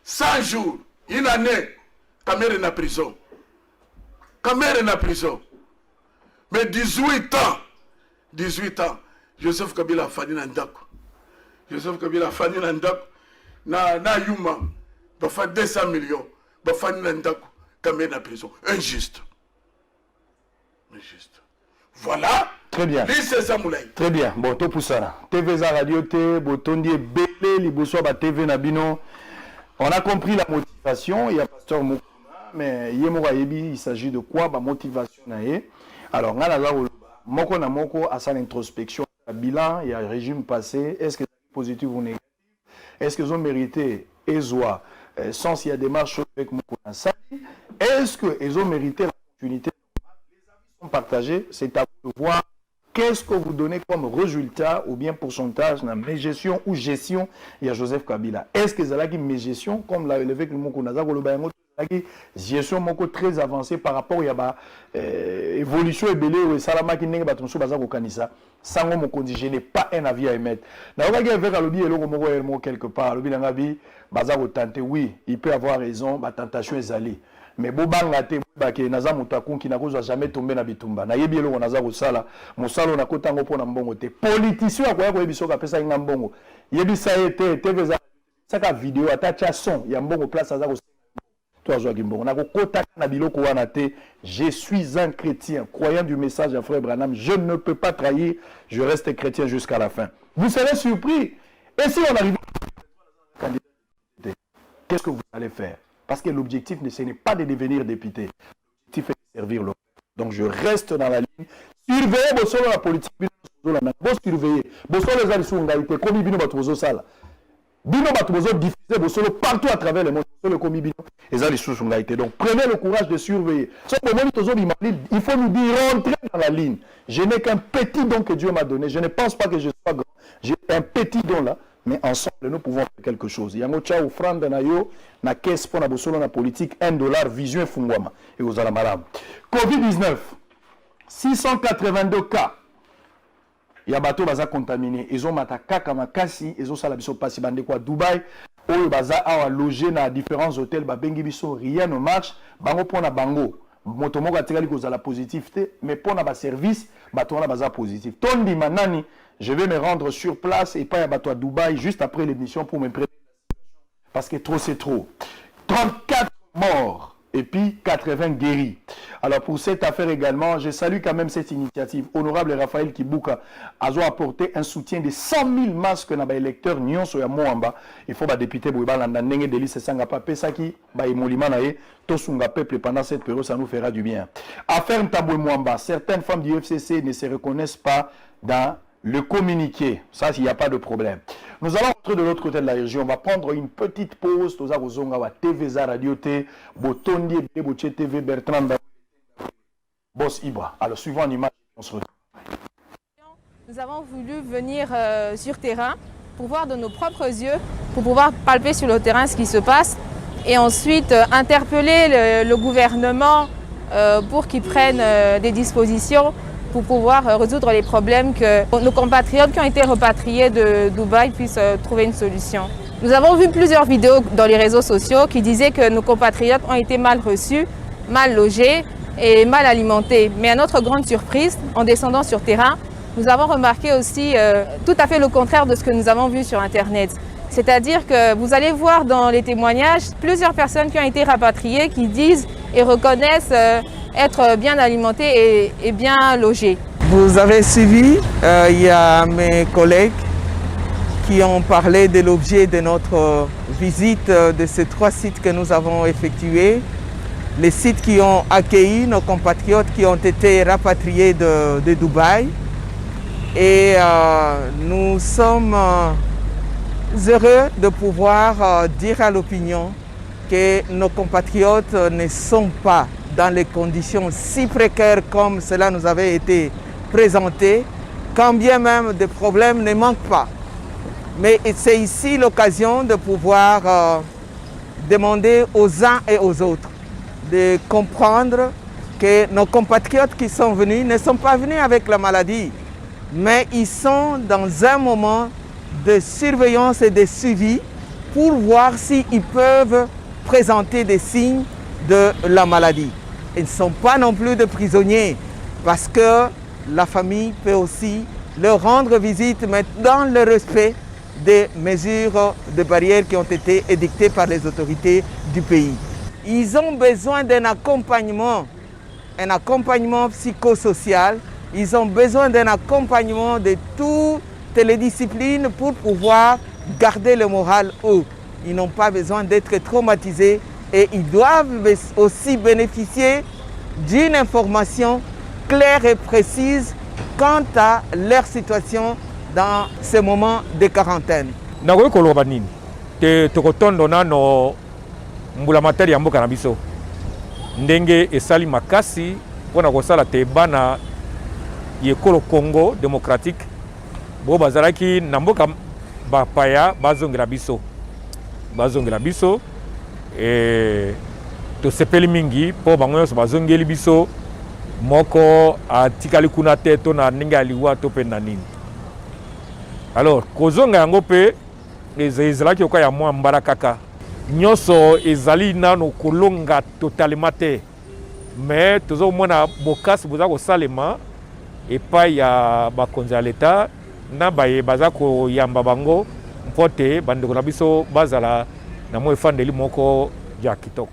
100 jours, une année, Kamere na prison. Mais 18 ans, Joseph Kabila a fallu dans Ndako. Na Yuma, il fait 200 millions. Il fait dans Ndako, Kamere na prison. Injuste. Voilà. Très bien. Très bien. Bon, tout pour ça. TV za radio T, Botondi Belé, Liboso ba TV Nabino. On a compris la motivation. Il y a pasteur Mokuma, mais il s'agit de quoi? Ba motivation naé. Alors, moko na moko à sa l'introspection, bilan, il y a un régime passé. Est-ce que c'est positif ou négatif? Est-ce qu'ils ont mérité Ezoa sans s'il y a des marches avec Moko na Sali? Est-ce qu'ils ont mérité l'opportunité? Les avis sont partagés. C'est à vous de voir. Qu'est-ce que vous donnez comme résultat ou bien pourcentage dans mes gestion ou gestion? Il y a Joseph Kabila. Est-ce que c'est là qui mes gestion comme l'a élevé que Moko Naza Golobayango gestion moko très avancée par rapport à l'évolution et belé ou salama qui n'est pas ton baza ko kanisa sango moko dit je n'ai pas un avis à émettre. Na oba avec alobi eloko moko elmo quelque part alobi na ngabi baza ko tenter oui, il peut avoir raison, ba tentation ezali. Mais bobanga te bake naza mutakun ki nakozwa jamais tomber na bitumba. Na yebi eloko naza ko sala, mosalo na kotango pona mbongo te. Politicien akoya ko yebiso ka pesa nga mbongo. Yebi sa été TV saka vidéo atacha son ya mbongo place aza ko je suis un chrétien, croyant du message à frère Branham, je ne peux pas trahir, je reste chrétien jusqu'à la fin. Vous serez surpris. Et si on arrive à la qu'est-ce que vous allez faire? Parce que l'objectif, ce n'est pas de devenir député. L'objectif est de servir le peuple. Donc je reste dans la ligne. Surveillez la politique. Surveillez. Comme Bino Batubozo diffusé Bosolo partout à travers le monde. Le commis et ça les sous ont été. Donc prenez le courage de surveiller. Il faut nous dire rentrer dans la ligne. Je n'ai qu'un petit don que Dieu m'a donné. Je ne pense pas que je sois grand. J'ai un petit don là, mais ensemble nous pouvons faire quelque chose. Il y a un tcha offrande na yo na caisse pour la Bosolo na politique $1 vision fungwama et aux alamaram. Covid-19 682 cas. Il y a bateau baza contaminé. Ils ont mataka kamakasi, ils ont salabiso passi bande quoi Dubaï. Oyo baza awa logé na différents hôtels ba bengi biso rien ne marche. Bango pona bango. Moto moko atikali kozala positivité, mais pona ba service bato na baza positif. Tondi manani, je vais me rendre sur place et pas ya bato à Dubaï juste après l'émission pour me préparer parce que trop c'est trop. 34 morts. Et puis 80 guéris. Alors pour cette affaire également, je salue quand même cette initiative. Honorable Raphaël Kibuka a apporté un soutien de 100 000 masques dans les électeurs Nyonso ya Moamba. Il faut que député Bouibala Nandenge Delis Sangapa Pesaki, Baïmolimanae, Tosunga peuple pendant cette période, ça nous fera du bien. Affaire Ntaboué Moamba, certaines femmes du FCC ne se reconnaissent pas dans le communiqué. Ça, il n'y a pas de problème. Nous allons rentrer de l'autre côté de la région. On va prendre une petite pause. Nous allons TV Radio T, Botondi, Boche TV, Bertrand, Boss Ibra. Alors, suivant en image, on se retrouve. Nous avons voulu venir sur terrain pour voir de nos propres yeux, pour pouvoir palper sur le terrain ce qui se passe et ensuite interpeller le gouvernement pour qu'ils prennent des dispositions pour pouvoir résoudre les problèmes, que nos compatriotes qui ont été repatriés de Dubaï puissent trouver une solution. Nous avons vu plusieurs vidéos dans les réseaux sociaux qui disaient que nos compatriotes ont été mal reçus, mal logés et mal alimentés. Mais à notre grande surprise, en descendant sur terrain, nous avons remarqué aussi tout à fait le contraire de ce que nous avons vu sur Internet. C'est-à-dire que vous allez voir dans les témoignages plusieurs personnes qui ont été rapatriées qui disent et reconnaissent être bien alimentées et bien logées. Vous avez suivi, il y a mes collègues qui ont parlé de l'objet de notre visite de ces 3 sites que nous avons effectués. Les sites qui ont accueilli nos compatriotes qui ont été rapatriés de Dubaï. Et nous sommes heureux de pouvoir dire à l'opinion que nos compatriotes ne sont pas dans les conditions si précaires comme cela nous avait été présenté, quand bien même des problèmes ne manquent pas. Mais c'est ici l'occasion de pouvoir demander aux uns et aux autres de comprendre que nos compatriotes qui sont venus ne sont pas venus avec la maladie, mais ils sont dans un moment de surveillance et de suivi pour voir s'ils peuvent présenter des signes de la maladie. Ils ne sont pas non plus des prisonniers parce que la famille peut aussi leur rendre visite, mais dans le respect des mesures de barrières qui ont été édictées par les autorités du pays. Ils ont besoin d'un accompagnement psychosocial. Ils ont besoin d'un accompagnement de toutes les disciplines pour pouvoir garder le moral haut. Ils n'ont pas besoin d'être traumatisés et ils doivent aussi bénéficier d'une information claire et précise quant à leur situation dans ce moment de quarantaine. Nakoki koloba nini te tokotondo nano mbula materi ya mboka na biso ndenge esali makasi mpona kosala te bana yekolo Congo démocratique bo bazalaki na mboka bapaya bazongela biso tosepeli mingi mpo bango nyonso bazongeli biso moko atikali kuna te to na ndenge aliwa to mpe na nini. Alors kozonga yango mpe ezalaki oka ya mwa mbala kaka nyonso ezali nano kolonga totalement te, mais tozomona bokasi boza kosalema epai ya bakonzi ya leta na baye baza koyamba bango mpo te bandeko na biso bazala na mwa efandeli moko ya kitoko.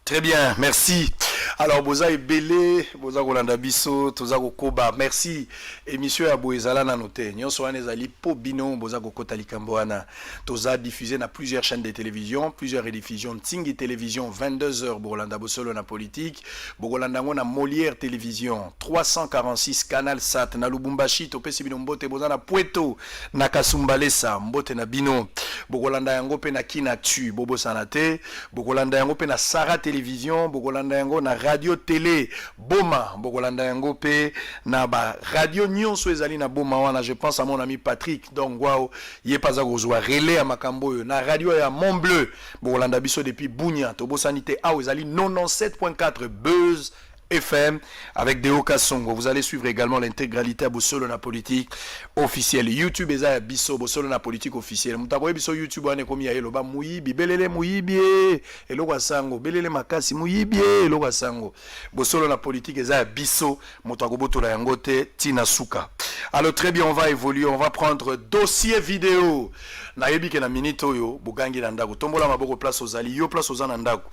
Très bien, merci. Alors, Boza et Belé, Boza Golanda Bisso, Toza Koba, merci. Émission à Boezala na noté. Nyon soane zali po bino, Boza Kokota Likamboana. Toza diffusé dans plusieurs chaînes de télévision, plusieurs rediffusions. Tingi Télévision, 22h, Bolanda Bosolo na politique. Bogolanda na Molière Télévision, 346 Canal Sat, na Lubumbashi, Topesi Bino Mbote, Boza na Pueto, na Kasumbalesa, Mbote na Bino. Bogolanda Yangope na Kinatu, Bobo Sanate. Bogolanda Yangope na Sarah Télévision, Bogolanda Yango na Radio Télé Boma, Bogolanda Yango pe na ba radio nyonso ezali na Boma wana. Je pense à mon ami Patrick Dongwao, yé pas à kozwa relais à Makambo na radio ya Mont Bleu, Bogolanda biso depuis Bunya, Tobo Sanité a ezali 97.4 Buzz FM avec Deo Kasongo. Vous allez suivre également l'intégralité à Bosolo na politique officielle. YouTube eza biso Bosolo na politique officielle. Mutaboye biso YouTube ane komi ya eloba muyibi belele muyibi eloko sango belele makasi muyibi eloko sango. Bosolo na politique eza biso mutakoboto la yangote tina suka. Alors très bien, on va évoluer, on va prendre dossier vidéo. Na yebi ke na minute oyo bugangi na ndako. Tombola maboko place aux ali yo place aux anandako.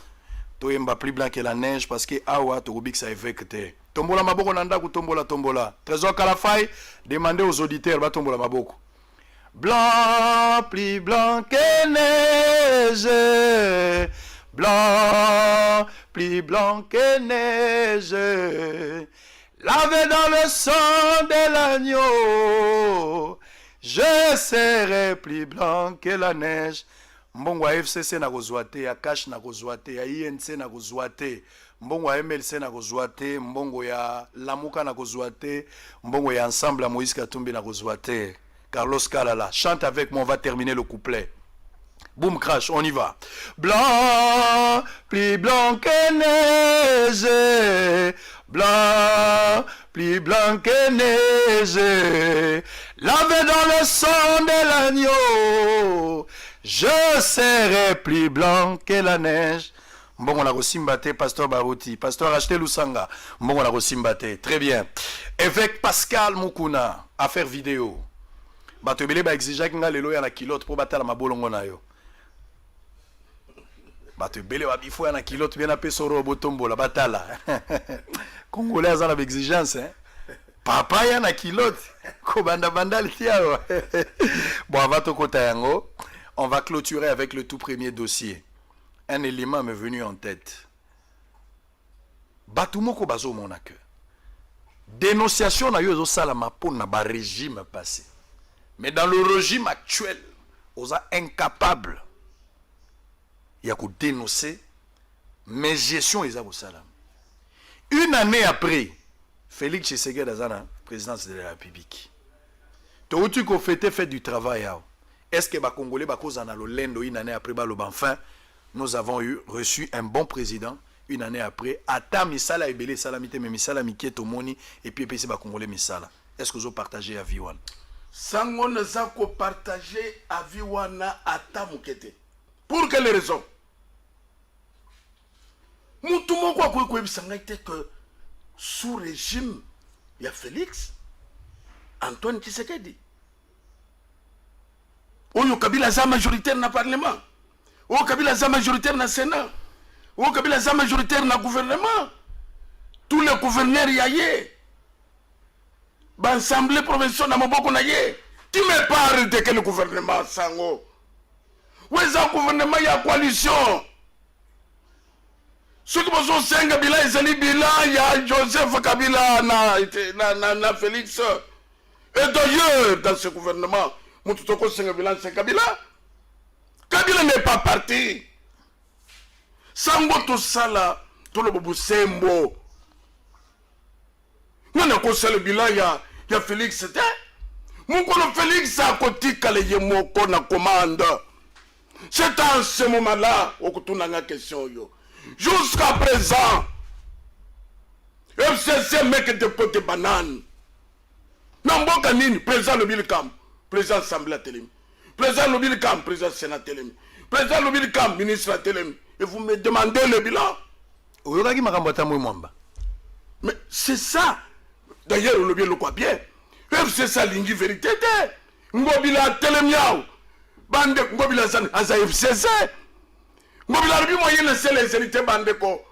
Toyemba plus blanc que la neige parce que awa tokobik ça évêque te. Tombola maboko nanda ku tombola. Trésor Kalafay, demandez aux auditeurs ba tombola maboko. Blanc plus blanc que neige. Blanc plus blanc que neige. Lavé dans le sang de l'agneau. Je serai plus blanc que la neige. Mbongo ya FCC na kozwate, ya Cash na kozwate, ya INC na kozwate, mbongo ya MLC na kozwate, mbongo ya Lamuka na kozwate, mbongo ya Ensemble à Moïse Katumbi na kozwate. Carlos Kalala, chante avec moi, on va terminer le couplet. Boom crash, on y va. Blanc, plus blanc que neige. blanc, plus blanc que neige, lavé dans le sang de l'agneau, je serai plus blanc que la neige. Bon, on a reçu Pasteur Barouti, Pasteur Acheté Lusanga. Bon, on a reçu très bien. Évêque Pascal Mukuna, affaire vidéo. Batebele ba exige nga lelo ya na kilote pour batala mabolongo na yo. Batebele ba bifo ya na kilote bien apé soro botombo la batala. Congolais azana ba exigence hein. Papa ya na kilote ko banda bandali tiao. Bon, on va to kota yango. On va clôturer avec le tout premier dossier. Un élément m'est venu en tête. Batumoko bazo mon accueil. Dénonciation na yo salama pour na ba régime passé. Mais dans le régime actuel, on est incapable. Il y a qu'à dénoncer, mais gestion est à salam. Une année après, Félix Tshisekedi Azana, présidence de la République. Tout ce qu'on fait du travail. Est-ce que les Congolais une année après, enfin, nous avons reçu un bon président. Une année après, Ata Misala Ebele Salamité, mais Misala Miké Tomoni, et puis les Congolais Misala. Est-ce que vous avez partagé à Viwan? Sango ne sa ko partager à Viwana Ata Mukete. Pour quelle raison? Moutoumon quoi que sous régime, il y a Félix, Antoine Tshisekedi. Oyo Kabila za majoritaire na parlement. Oyo Kabila za majoritaire na Sénat. Oyo Kabila za majoritaire na gouvernement. Tous les gouverneurs y aillent. L'Assemblée provinciale n'a pas beaucoup. Tu me parles de quel gouvernement, Sango? Où est ce gouvernement? Il y a coalition. Ceux qui sont 5 Kabila, il y a Joseph Kabila, na Félix. Et d'ailleurs, dans ce gouvernement, Moutouko 5 Kabila, c'est Kabila. Kabila n'est pas parti. Sango tout ça là, tout le bobo sembo. Nous avons le bilan, il y a Félix. Mon Félix a côté Kaleye Moko na commande. C'est en ce moment-là où on a une question. Jusqu'à présent, FCC mec de potes bananes. Namboka nini, président Lobilkam, président Assemblée Télémi. Président Lobilkam, président Sénat Télémi. Président Lobilkam, ministre Télémi. Et vous me demandez le bilan. Mais c'est ça. D'ailleurs, on le voit bien. C'est ça, l'ingi vérité. Ngobila telemiao. Bande ngobila san asa FCC. Ngobila rubi moyen laisser les héritiers bande ko.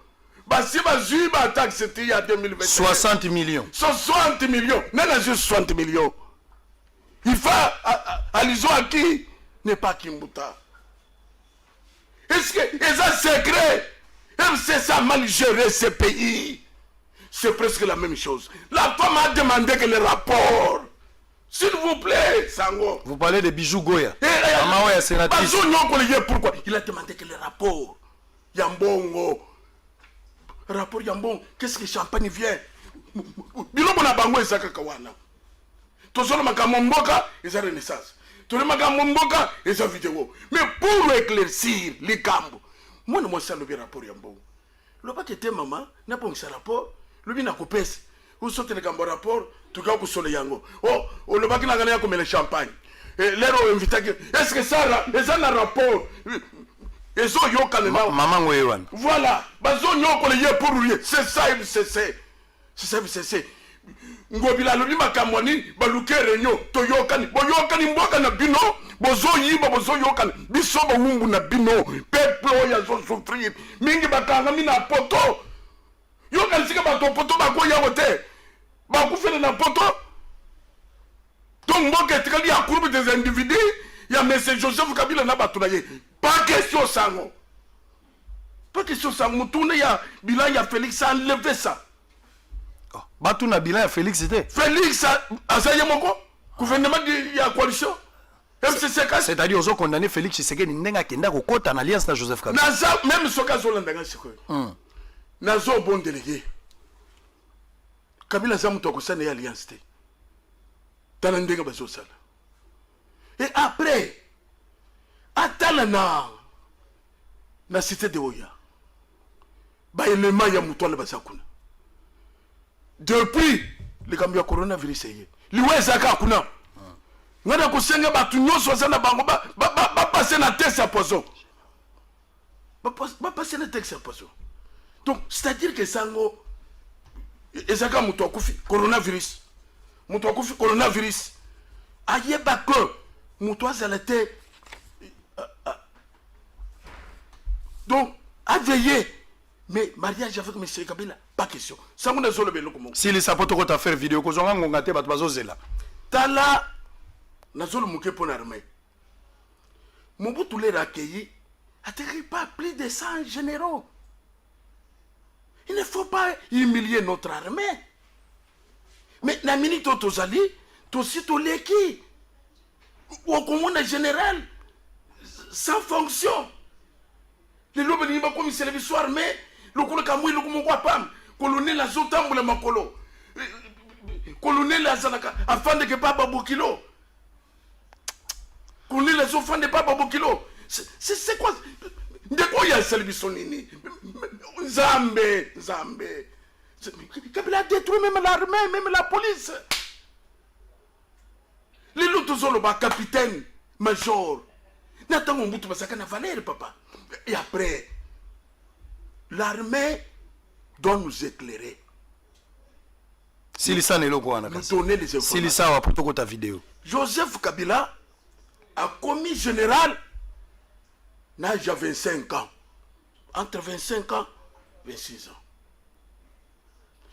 Basi bazu ba taxe c'était il y a 2020. 60 millions. 60 millions. N'est pas juste 60 millions. Il faut Alizo qui n'est pas Kimbuta. Est-ce que c'est un secret? FCC a mal géré ce pays. C'est presque la même chose. La femme a demandé que le rapport. S'il vous plaît, Sango. Vous parlez de Bijou Goya. Pourquoi? Il a demandé que le rapport. Yambongo. Rapport Yambon. Qu'est-ce que champagne vient? Bilobo na bango ezaka kawana. Tozolo makamomboka eza renaissance. Tozolo makamomboka eza vidéo. Mais pour éclaircir les camps. Moi ne moi ça le rapport Yambongo. Le pas que maman n'a pas un rapport. Lui n'a coupé. Vous sortez le gambo rapport, tu vas pour le yango. Oh, le bac n'a gagné comme le champagne. Et l'héros invité. Est-ce que ça là, les un rapport? Et so yo kanena. Maman Wewan. Voilà. Bazo nyoko le pour lui. C'est ça FCC. C'est ça FCC. Ngobila lobi makamwani baluke renyo toyokani boyokani mboka na bino bozo yiba bozo yokani biso ba wumbu na bino peuple ya zo souffrir mingi bakanga mina poto. Yo kan sika ba to poto ba ko ya wote ba ku fele na poto donc mboka tikali ya groupe des individus ya monsieur Joseph Kabila na batuna ye pas question sango mutune ya bilan ya Félix a enlevé ça batuna bilan ya Félix c'était Félix a ça yemoko gouvernement de ya coalition FCC c'est-à-dire aux condamné Félix Tshisekedi ndenga kenda ko kota na alliance na Joseph Kabila na ça même soka zolanda ngashiko Nazo bon délégué. Kabila za muto akosana ya alliance te. Tala ndenga bazo sala. Et après atala na cité de Oya. Ba élément ya muto na basakuna. depuis le cambio coronavirus ye liwe zaka kuna ngada kusenga batu nyonso sana bango ba passer na test à poison ba passer na test à poison donc c'est-à-dire que sango ezaka mutu akufi coronavirus ayeba que mutu azala te donc à veiller. Mais mariage avec M. Kabila, pas question. Ça vous n'est pas le comment. Si les sapots ont faire vidéo, qu'on a ngongate, bat bazo zela. Tala, n'a pas le mouké pour l'armée. Mobutu les accueillis, atterrit pas plus de 100 généraux. Il ne faut pas humilier notre armée. Mais la minute où tu allais, tu aussi tu l'es qui? Ou au commandant général, sans fonction. Les lobes n'y va comme service armé. Le colonel a zotamboule makolo. Colonel a zanaka afin de que pas babokilo. Colonel a zofan de pas babokilo. C'est quoi? De quoi il y a service sonini? Zambé. Kabila a détruit même l'armée, même la police. Les lots zoloba capitaine, major. N'attends mon bout de massacre na valeur, papa. Et après, l'armée doit nous éclairer. Si les gens nous donner les informations. Si les gens ont ta vidéo. Joseph Kabila a commis général l'âge de 25 ans. Entre 25 ans et 26 ans.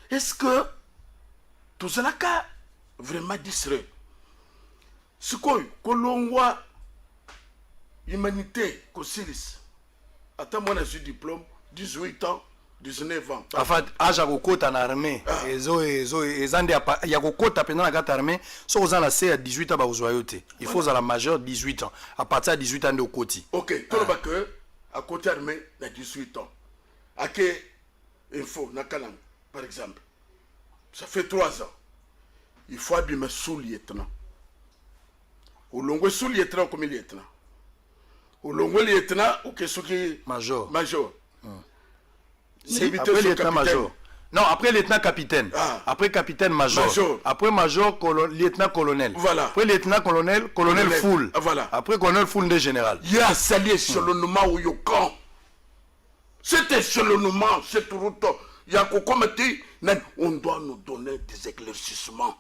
Est-ce que tout cela a vraiment distrait? Ce que l'on voit, humanité, Kosiris. Attends, moi, j'ai un diplôme, 18 ans, 19 ans. En fait, âge à côté en armée. Il y a côté pendant la armée. Si vous avez à 18 ans, vous avez il faut à la majeure 18 ans. À partir de 18 ans de côté. Ok, tout le monde à côté armée, il y a 18 ans. À quelle info, Nakalang, par exemple. Ça fait 3 ans. Il faut abîmer sous-lieutenant. Au long sous-lieutenant comme lieutenant. Au long lieutenant ou que ce qui major. C'est après lieutenant major. Non, après lieutenant capitaine. Après capitaine major. Après major lieutenant colonel. Voilà. Après lieutenant colonel full. Voilà. Après colonel full de général. Il y a sali échelonnement au Yukon. Cet échelonnement, cette route, il y a on doit nous donner des éclaircissements.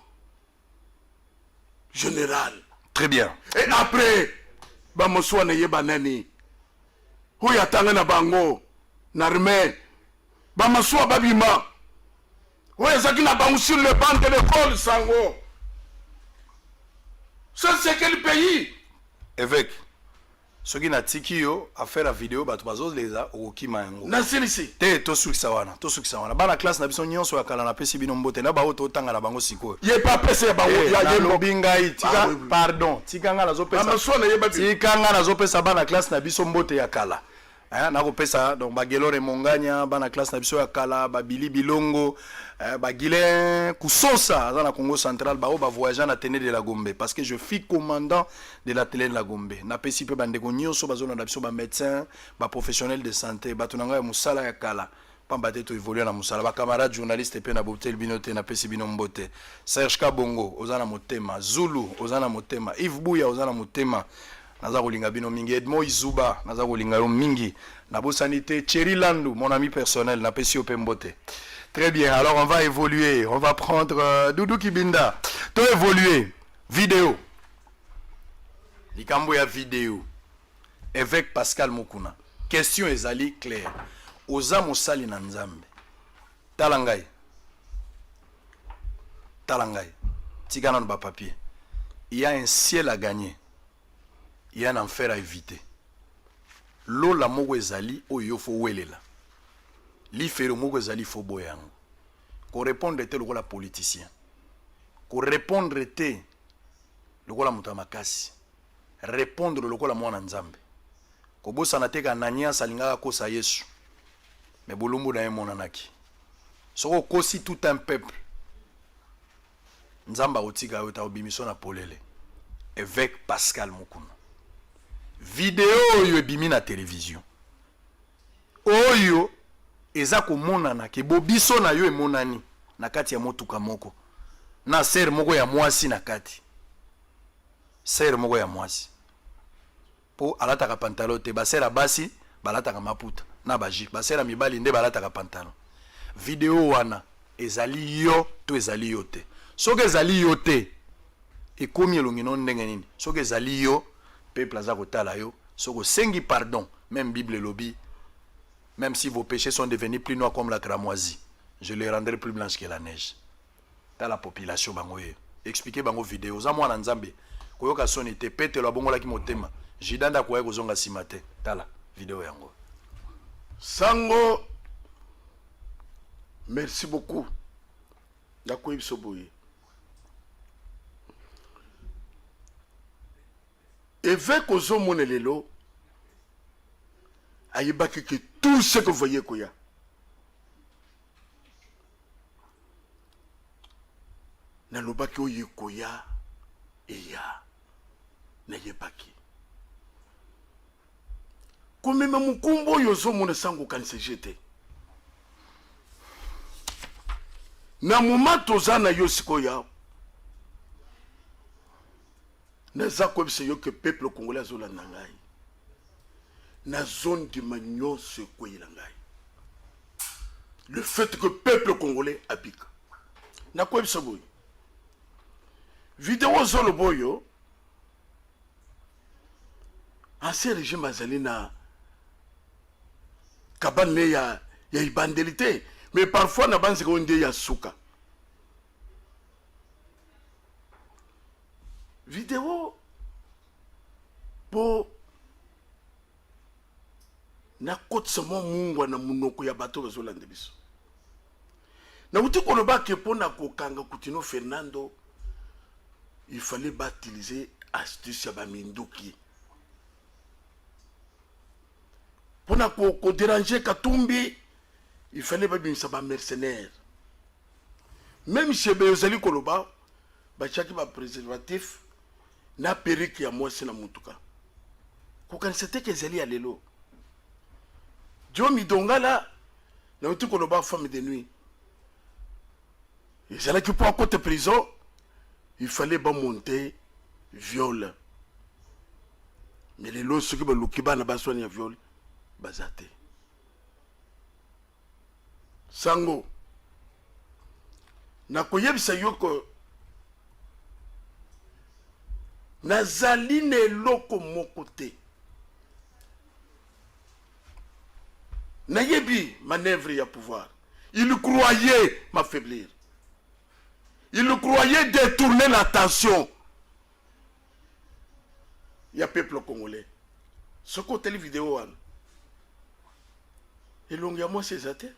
Général. Très bien. Et après, Bamoswa na yeba nani. Huya tanga na bango. Narme. Bamaswa babima. Huya zaki na bango sur le banc de l'école sango. Ça c'est quel pays? Évêque. Ce qui n'a tikio à faire la vidéo, bah tu vas oser les a au kimango. Nasilisi. Te to suksawana. Ba la classe na biso nyonso ya kala na pesi bino mbote na ba oto tanga na bango siko. Ye pas pese bango ya lobinga itika pardon. Tikanga na zo pesa. Bamaswa na yeba bi. Tikanga na zo pesa ba na classe na biso mbote ya kala. Na kopesa donc bagelore monganya bana classe na biso ya kala babili bilongo bagilin kusosa dans la Congo central ba voyager na télé de la Gombe parce que je suis commandant de la télé de la Gombe na pesi pe bande ko nyonso bazona na biso ba médecin ba professionnel de santé ba tunanga ya musala ya kala pamba te to évoluer na musala ba camarade journaliste pe na botel binote na pesi bino mbote Serge Kabongo ozana motema Zulu ozana motema Yves Bouya ozana motema naza kolinga bino mingi Edmond Izuba naza kolinga yo mingi na bosanité Thierry Landou mon ami personnel na pesi yo pembote. Très bien, alors on va évoluer, on va prendre Doudou Kibinda. To évoluer vidéo likambo ya vidéo évêque Pascal Mukuna. Question ezali claire. Oza mosali na Nzambe. Talangai tigana na ba papier. Il y a un ciel à gagner. Il y a un enfer à éviter. L'eau la moko ezali oyo fo welela. Li fero moko ezali fo boyango. Ko répondre te lokola politicien. Ko répondre te lokola muta makasi. Répondre lokola mwana Nzambe. Ko bosana te ka nanya salingaka kosa Yesu. Mais bolumbu na ye monanaki. Soko kosi tout un peuple. Nzamba otika yo ta obimiso na polele. Évêque Pascal Mukuna. Vidéo oyo ebimi na télévision. Oyo eza ko monana ke bobiso na yo emonani. na kati ya motuka moko na ser moko ya mwasi na kati ser moko ya mwasi po alataka pantalon te basera basi balataka maputa na baji basera mibali nde balataka pantalon video wana ezali yo to ezali yo te soki ezali yo te ekomi elongi no ndenge nini soki ezali yo peuple aza kotala yo soki osengi pardon même Bible lobi même si vos péchés sont devenus plus noirs comme la cramoisie je les rendrai plus blanches que la neige ta la population bango ye expliquer bango vidéo za mwana nzambe koyoka soni te petelo abongolaki motema jidanda koya kozonga sima te tala vidéo yango sango merci beaucoup ndakoyi biso boye évêque ozomona lelo ayebaki que tout ce que vous voyez koya nalobaki oyo koya eya nayebaki komema mokumba oyo ozomona sango okanisa jete na moma toza na yo sikoyo naza koyebisa yo ke peuple congolais azolanda ngai na zone ndima nyonso ekweyela ngai le fait que peuple congolais abika nakoyebisa boye video ozoloba oyo ancien régime azali na kabane ya ibandeli te mais parfois na banzeka oyo nde ya suka video po nakotisa mwa mungwa na munoko ya bato bazolanda biso nauti kolobaki mpo na kokanga Coutinho Fernando il fallait utiliser astuce ya baminduki pour na ko déranger Katumbi il fallait babimisa ba mercenaires même chez Bezali Koloba bachaki ba préservatif na perruque ya mwasi na mutuka kokanisa te kezali ya lelo Jomi Dongala na uti Koloba femme de nuit ezalaki po à côté prison il fallait pas monter viol mais les lois ceux qui ba lukiba na basoni ya viol bazate sango na koyebisa yoko nazali na eloko moko te nayebi manœuvre ya pouvoir il croyait m'affaiblir. Il croyait détourner l'attention. Il y a peuple congolais. Ce côté de vidéo, et l'on y a moi c'est athées.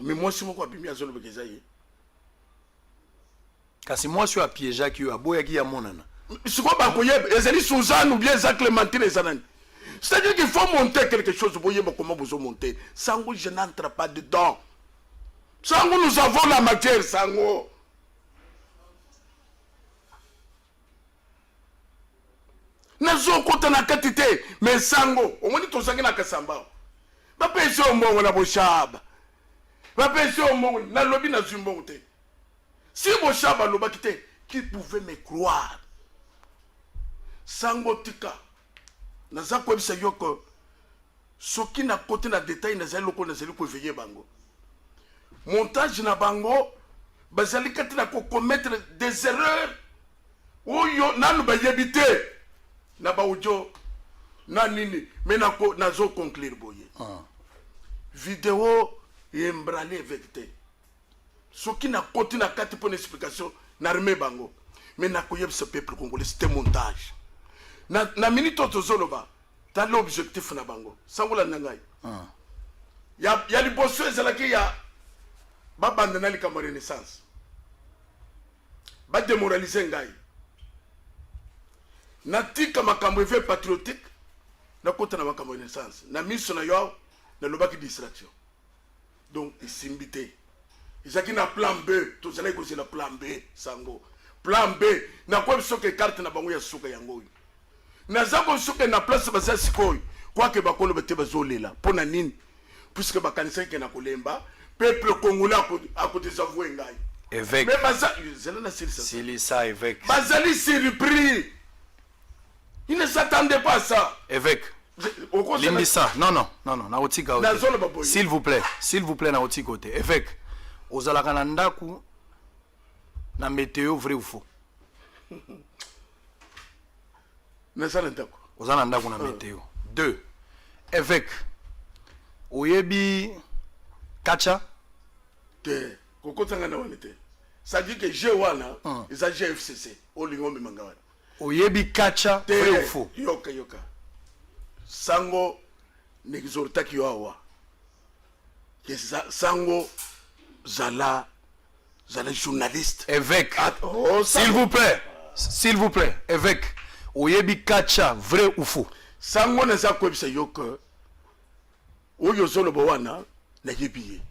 Mais moi, c'est moi qui ai mis à zone de Bézaïe. Kasi moi, je suis à piéger qui a beau y a mon nana. C'est quoi, Bakoyeb? Les amis Suzanne ou bien Zach Clémentine et Zanan. C'est-à-dire qu'il faut monter quelque chose. Vous voyez comment vous montez. Sango, je n'entre pas dedans. Sango, nous avons la matière, Sango. Nazo kota na katite, mais Sango, on dit tout ça na kasamba. Ba pese o mbongo na boshaba. Ba pese o mbongo na lobi na zumbongo te. Si boshaba loba kite, qui pouvait me croire? Sango tika. Naza ko bisa yoko. Soki na kote na détail na zali loko na zali ko veiller bango. Montage na bango bazali katina ko commettre des erreurs oyo nanu ba yebite na ba ujo na nini mais nazo conclure boye vidéo embralé vecte soki na koti na kati pour une explication na remé bango mais na ko yebisa peuple congolais c'était montage na minute tozoloba ta l'objectif na bango sangola nangai ya liboso ezalaki ya babandana likama renaissance ba démoraliser ngai na tika makambo eve patriotique na kota na makambo renaissance na miso na yo na lobaki distraction donc isimbité izaki na plan B to zala ko na plan B sango plan B na kwa soke carte na bango ya suka yango na zango soke na place basa sikoy kwa ke bakolo bete bazolela pona nini puisque bakanisa ke na kolemba peuple congolais a ko désavouer ngai évêque mais bazali Silisa évêque bazali surpris, ils ne s'attendaient pas à ça. évêque Limbisa non na otika s'il vous plaît na otika côté évêque ozalaka na ndaku na météo vrai ou faux na ça ndako ozana ndaku na météo 2 évêque oyebi kacha te kokotanga na wana te ça dit que je wana eza GFCC olingo memanga wana oyebi kacha vrai ou faux yoka sango nekizortaki yo awa ke sango zala journaliste évêque s'il vous plaît évêque oyebi kacha vrai ou faux sango na za kwebisa yoka oyo zoloba wana na yebiye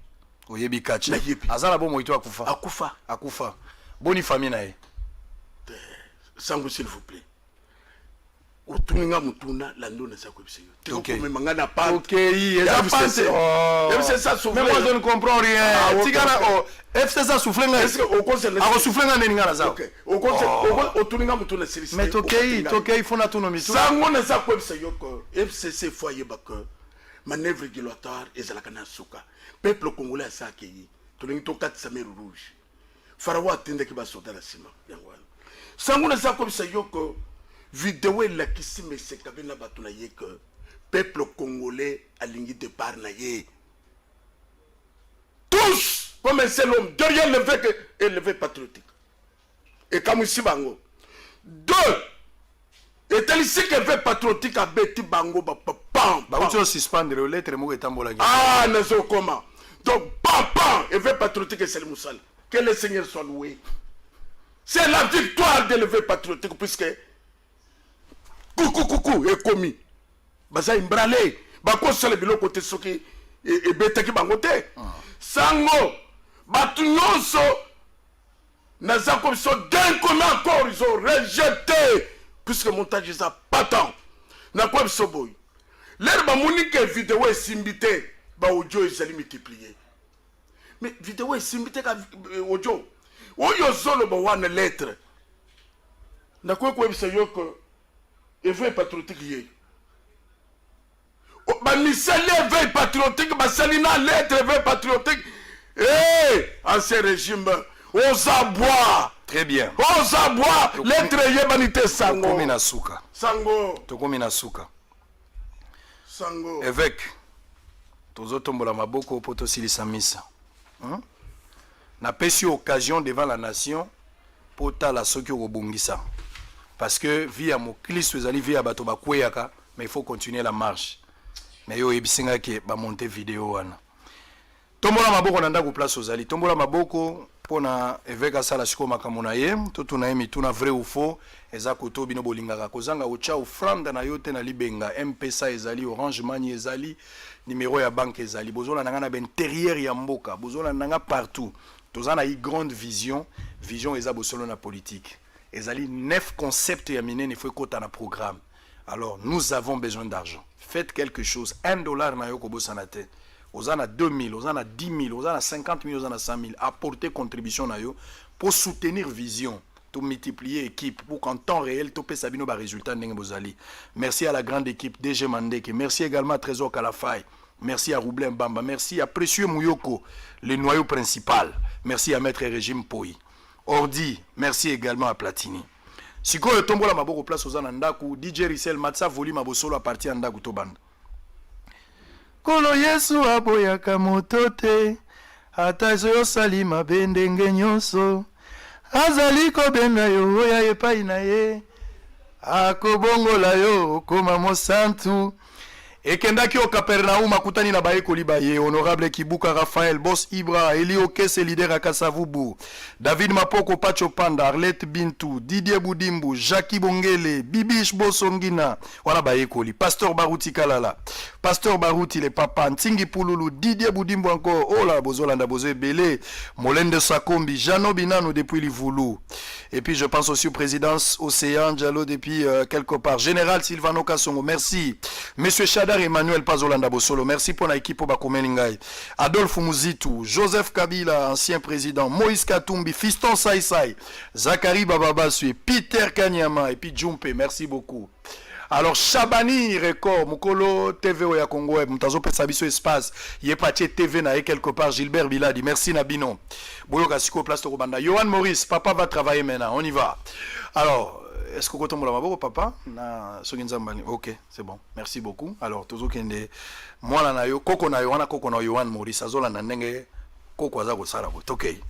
oyebi kacha azala bo moito akufa boni famille na ye sango s'il vous plaît otuninga mutuna lando na za kwebisa yo te ko memanga na pa c'est ça souffle mais moi je ne comprends rien tigana FC ça souffle nga est-ce que au conseil a souffle nga neni nga za OK au conseil otuninga mutuna service mais tokei fona tuno mitu sango na za kwebisa yo ko FCC foyer baka manœuvre dilatoire ezalaka na suka peuple congolais asaki tolingi tokatisa mer rouge farawa atendeki basoda na sima yango wana sango na za kwebisa yo ko vidéo elakisi meseka be na bato na ye que peuple congolais alingi départ na ye tous comme un seul homme derrière l'évêque et l'évêque patriotique et kamusi bango 2 etalisi que l'évêque patriotique abeti bango bapam bauti suspendre lettre moko etambola nazo comment donc pam l'évêque patriotique et Salim Moussala que le Seigneur soit loué c'est la victoire de l'évêque patriotique puisque coucou et commis baza imbrale bakosala biloko te soki ebetaki bango te sango batu nyonso naza komiso d'un commun encore ils ont rejeté puisque montage eza patent na kwa biso boy l'air bamoni ke vidéo esimbi te ba audio ezali multiplier mais vidéo esimbi te ka audio oyo zoloba wana lettre na kwa biso yoko éveil patriotique yé bamisali éveil patriotique basali na lettre éveil patriotique ancien régime aux abois très bien aux abois lettre yebanité sango tokomi na suka sango évêque tozotombola maboko po tosilisa misa napesi occasion devant la nation po tala soki okobongisa parce que via mon Christ ezali via bato bakweyaka mais il faut continuer la marche mais yo ebisinga ke ba monter vidéo wana tombola maboko na ndako place ozali tombola maboko pona évêque asala siko makambo na ye to na ye mituna vrai ou faux eza koto bino bolingaka kozanga ocha offrande na yo te na libenga M-Pesa ezali Orange Money ezali numéro ya banque ezali bozola nanga na intérieur ya mboka bozola nanga partout tozana une grande vision eza bosolo na politique ezali 9 concepts ya minene il faut kota na programme alors nous avons besoin d'argent faites quelque chose $1 na yo kobosana te ozana 2000 ozana 10 000 ozana 50 000 ozana 100 000 apporter contribution na yo pour soutenir vision to multiplier équipe pour qu'en temps réel to pe sabino ba résultat ndenge bozali merci à la grande équipe DG Mandeke merci également à Trésor Kalafay merci à Roublin Bamba merci à Précieux Mouyoko le noyau principal merci à Maître Régime Poi Ordi, merci également à Platini. Sikoyo tombola maboko place ozana ndaku DJ Rissel Matsa volume abosolo à partir ndaku to banda. Kolo Yesu aboyaka moto te ata zo salima bendenge nyonso azali kobenga yo oya epai na ye akobongola yo koma mosantu ekendaki o Capernaum akutani na baekoli baye honorable Kibuka Raphaël Boss Ibra Elio Kese leader Akasavubu David Mapoko Pacho Panda Arlette Bintou Didier Boudimbu Jackie Bongele Bibish Bosongina wana baekoli Pasteur Baruti Kalala Pasteur Baruti le papa Ntingi Pululu Didier Boudimbu encore oh la bozolanda bozo belé Molende Sakombi Jano Binano depuis Livulu et puis je pense aussi au présidence Océan Diallo depuis quelque part Général Silvano Kassongo merci monsieur Chada César Emmanuel Pazolanda Bosolo, merci pour l'équipe au Bakomeningai. Adolphe Mouzitou, Joseph Kabila, ancien président, Moïse Katumbi, Fiston Saïsaï, Zachary Bababasui, Peter Kanyama et puis Jumpe, merci beaucoup. Alors Chabani Record, Mukolo TV Oya Congo, Mutazo Pesabiso Espace, Yepache TV na quelque part, Gilbert Biladi, merci Nabino. Boyo Kasiko Place Torobanda. Johan Maurice, papa va travailler maintenant, on y va. Alors, est-ce que vous avez papa? Ok, c'est bon. Merci beaucoup. Alors, toujours kende moi na yo koko na Yohana koko na Johan Maurice azola na ndenge koko aza ko sala ko. OK.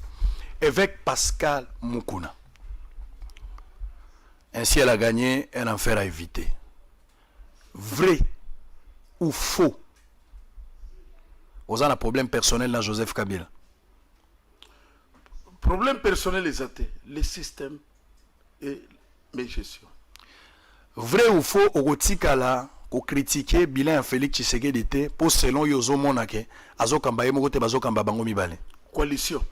Évêque Pascal Mukuna. Ainsi elle a gagné un enfer à éviter. Vrai ou faux? Vous avez un problème personnel dans Joseph Kabila. Problème personnel les athées, le système et mes gestions. Vrai ou faux, au tikala ko critiquer bilan Félix Tshisekedi te pour selon yozo monake azokamba yemo te bazokamba bango mibale. Coalition.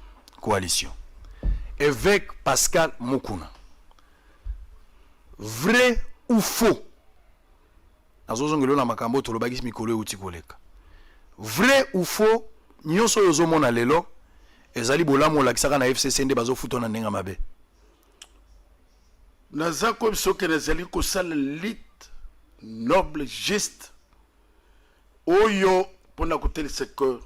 Évêque Pascal Mukuna. Vrai ou faux? Azozongelo na makambo to lobagis mikolo utikoleka. Vrai ou faux? Nyonso yozo mona lelo ezali bolamu lakisaka na FCC nde bazofuta na ndenga mabe. Naza comme ce que nazali ko sala lit noble geste oyo pona kotel secteur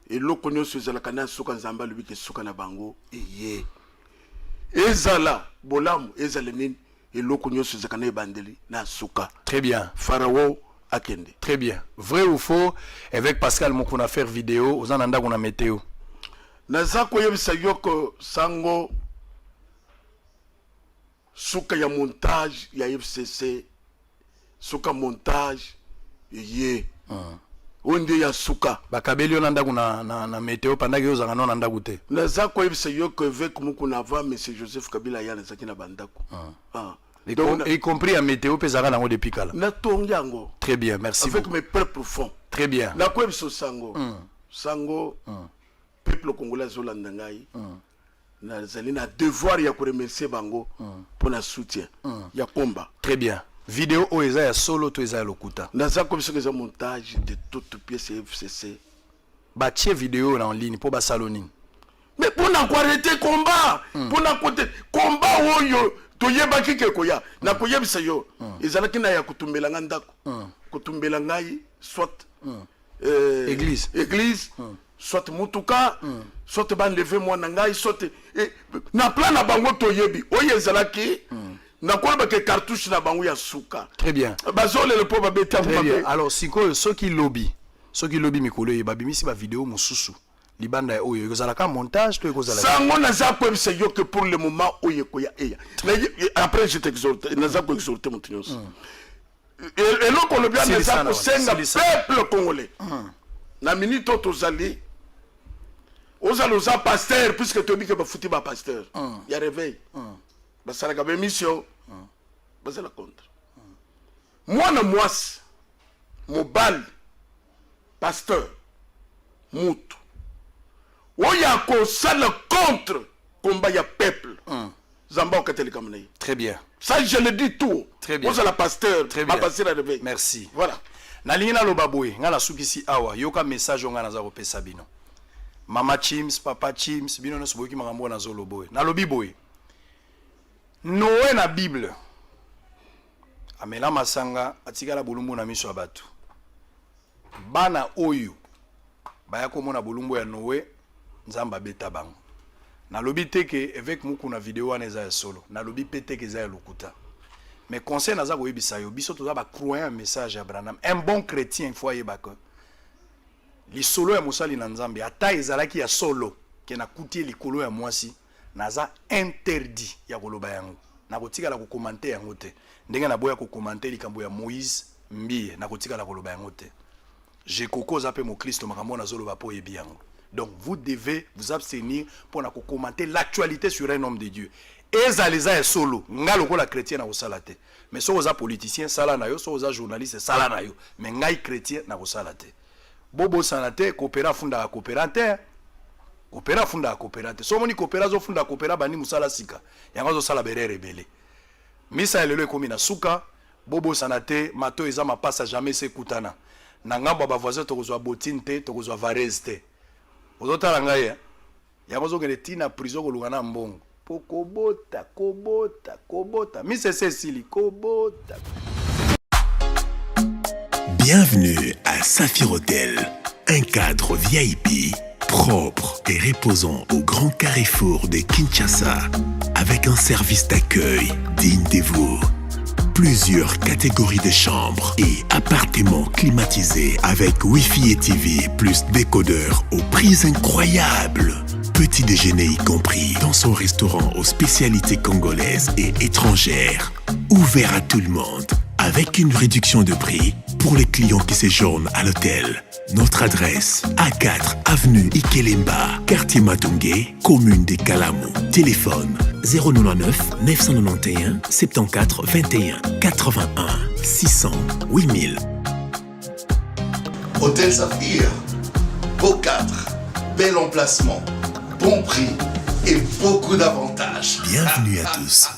et lokonyo suzala kana suka nzamba lubi ke suka na bango eye ezala bolamu ezala nini et lokonyo suzala kana bandeli na suka. Très bien. Pharaon akende. Très bien. Vrai ou faux? Avec Pascal Mukuna faire vidéo aux ananda kuna météo. Naza ko yebisa yoko sango suka ya montage ya FCC suka montage ye onde ya suka bakabeli onanda kuna na météo pendant que ozanga non nanda gute naza ko yebisa yoko avec Mukuna va monsieur Joseph Kabila ya nazaki na bandako y compris à météo pesara nango depuis kala na tongango. Très bien, merci avec beaucoup. mes propres fonds. Très bien. Na ko yebisa sango sango peuple congolais zolanda ngai nazali na devoir ya ko remercier bango pour na soutien ya komba. Très bien. Vidéo oeza ya solo to eza lokuta. Naza comme ce que ça montage de toutes pièces FCC. Batie vidéo en ligne pour Basaloni. Mais pour na ko arrêter combat, pour na côté combat oyo to yeba kike koya na ko yebisa yo ezala kina ya kutumbela ngandako kutumbela ngai soit église soit mutuka soit ban lever moi na ngai soit na plan na bango to yebi oyo ezala ki na ko ba ke cartouche na bango ya suka. Très bien. Bazole le pauvre beta. Très bien. Alors siko ceux qui lobby mikolo e babimisi ba vidéo mususu libanda oyo ezala ka montage to ezala sango na za ko ebisa yo que pour le moment oyo koya eya après je t'exhorte na za ko exhorter montinos et loko le bien na za ko senga peuple congolais na minute tozali oza pasteur puisque to bi que ba futi ba pasteur ya réveil ba sala ka émission ba sala contre moi na mwasi mobile pasteur mutu oya ko sala contre combat ya peuple zamba okatelika mnayi. Très bien. Ça je le dis tout. Très bien. Vous la pasteur très bien. Passer la réveil. Merci. Voilà. Na lingina lobaboy ngala sukisi awa yoka message ngana za kopesa bino. Mama Chims, Papa Chims, bino no soboki makambo na zolo boy. Na lobi boy. Noé na Bible. Amela masanga atikala bulumbu na miso abatu. Bana oyo baya komona bulumbu ya Noé nzamba beta bango. Na lobi teke avec Mukuna vidéo aneza ya solo. Na lobi peteke za ya lokuta. Mais conseil naza ko yebisa yo biso toza ba croire un message à Abraham. Un bon chrétien faut yeba ko. Li solo ya musali na nzambe ata ezalaki ya solo ke na kutie likolo ya mwasi naza interdit ya koloba yango. Na kotikala ko commenter yango te. Ndenge na boya ko commenter likambo ya Moïse Mbie na kotikala koloba yango te. Je kokoza pe mo Kristo makambo na zolo ba po yebi yango. Donc vous devez vous abstenir pour na commenter l'actualité sur un homme de Dieu. Ezaleza ya solo ngalo ko la chrétien na osala te. Mais so oza politicien sala na yo, so oza journaliste sala na yo. Mais ngai chrétien na osala te. Bobo sanate coopéra funda coopérateur. Coopéra funda coopérateur. So moni coopéra zo funda coopéra bani musala sika. Yango zo sala bere rebele. Misa elelo ekomi na suka bobo sanate mato eza mapasa jamais se kutana na ngambo ba voisin to kozwa botine te to kozwa varese te ozotala ngai ya bozokele tina prison kolunga na mbongo po kobota mise Cécile kobota. Bienvenue à Saphir Hotel, un cadre VIP propre et reposant au grand carrefour de Kinshasa avec un service d'accueil digne de vous. Plusieurs catégories de chambres et appartements climatisés avec Wi-Fi et TV plus décodeur aux prix incroyables. Petit déjeuner y compris dans son restaurant aux spécialités congolaises et étrangères. Ouvert à tout le monde avec une réduction de prix pour les clients qui séjournent à l'hôtel. Notre adresse, A4 avenue Ikelemba, quartier Matungé, commune de Kalamu. Téléphone 099 991 74 21 81 600 8000. Hôtel Saphir, beau cadre, bel emplacement, bon prix et beaucoup d'avantages. Bienvenue à tous.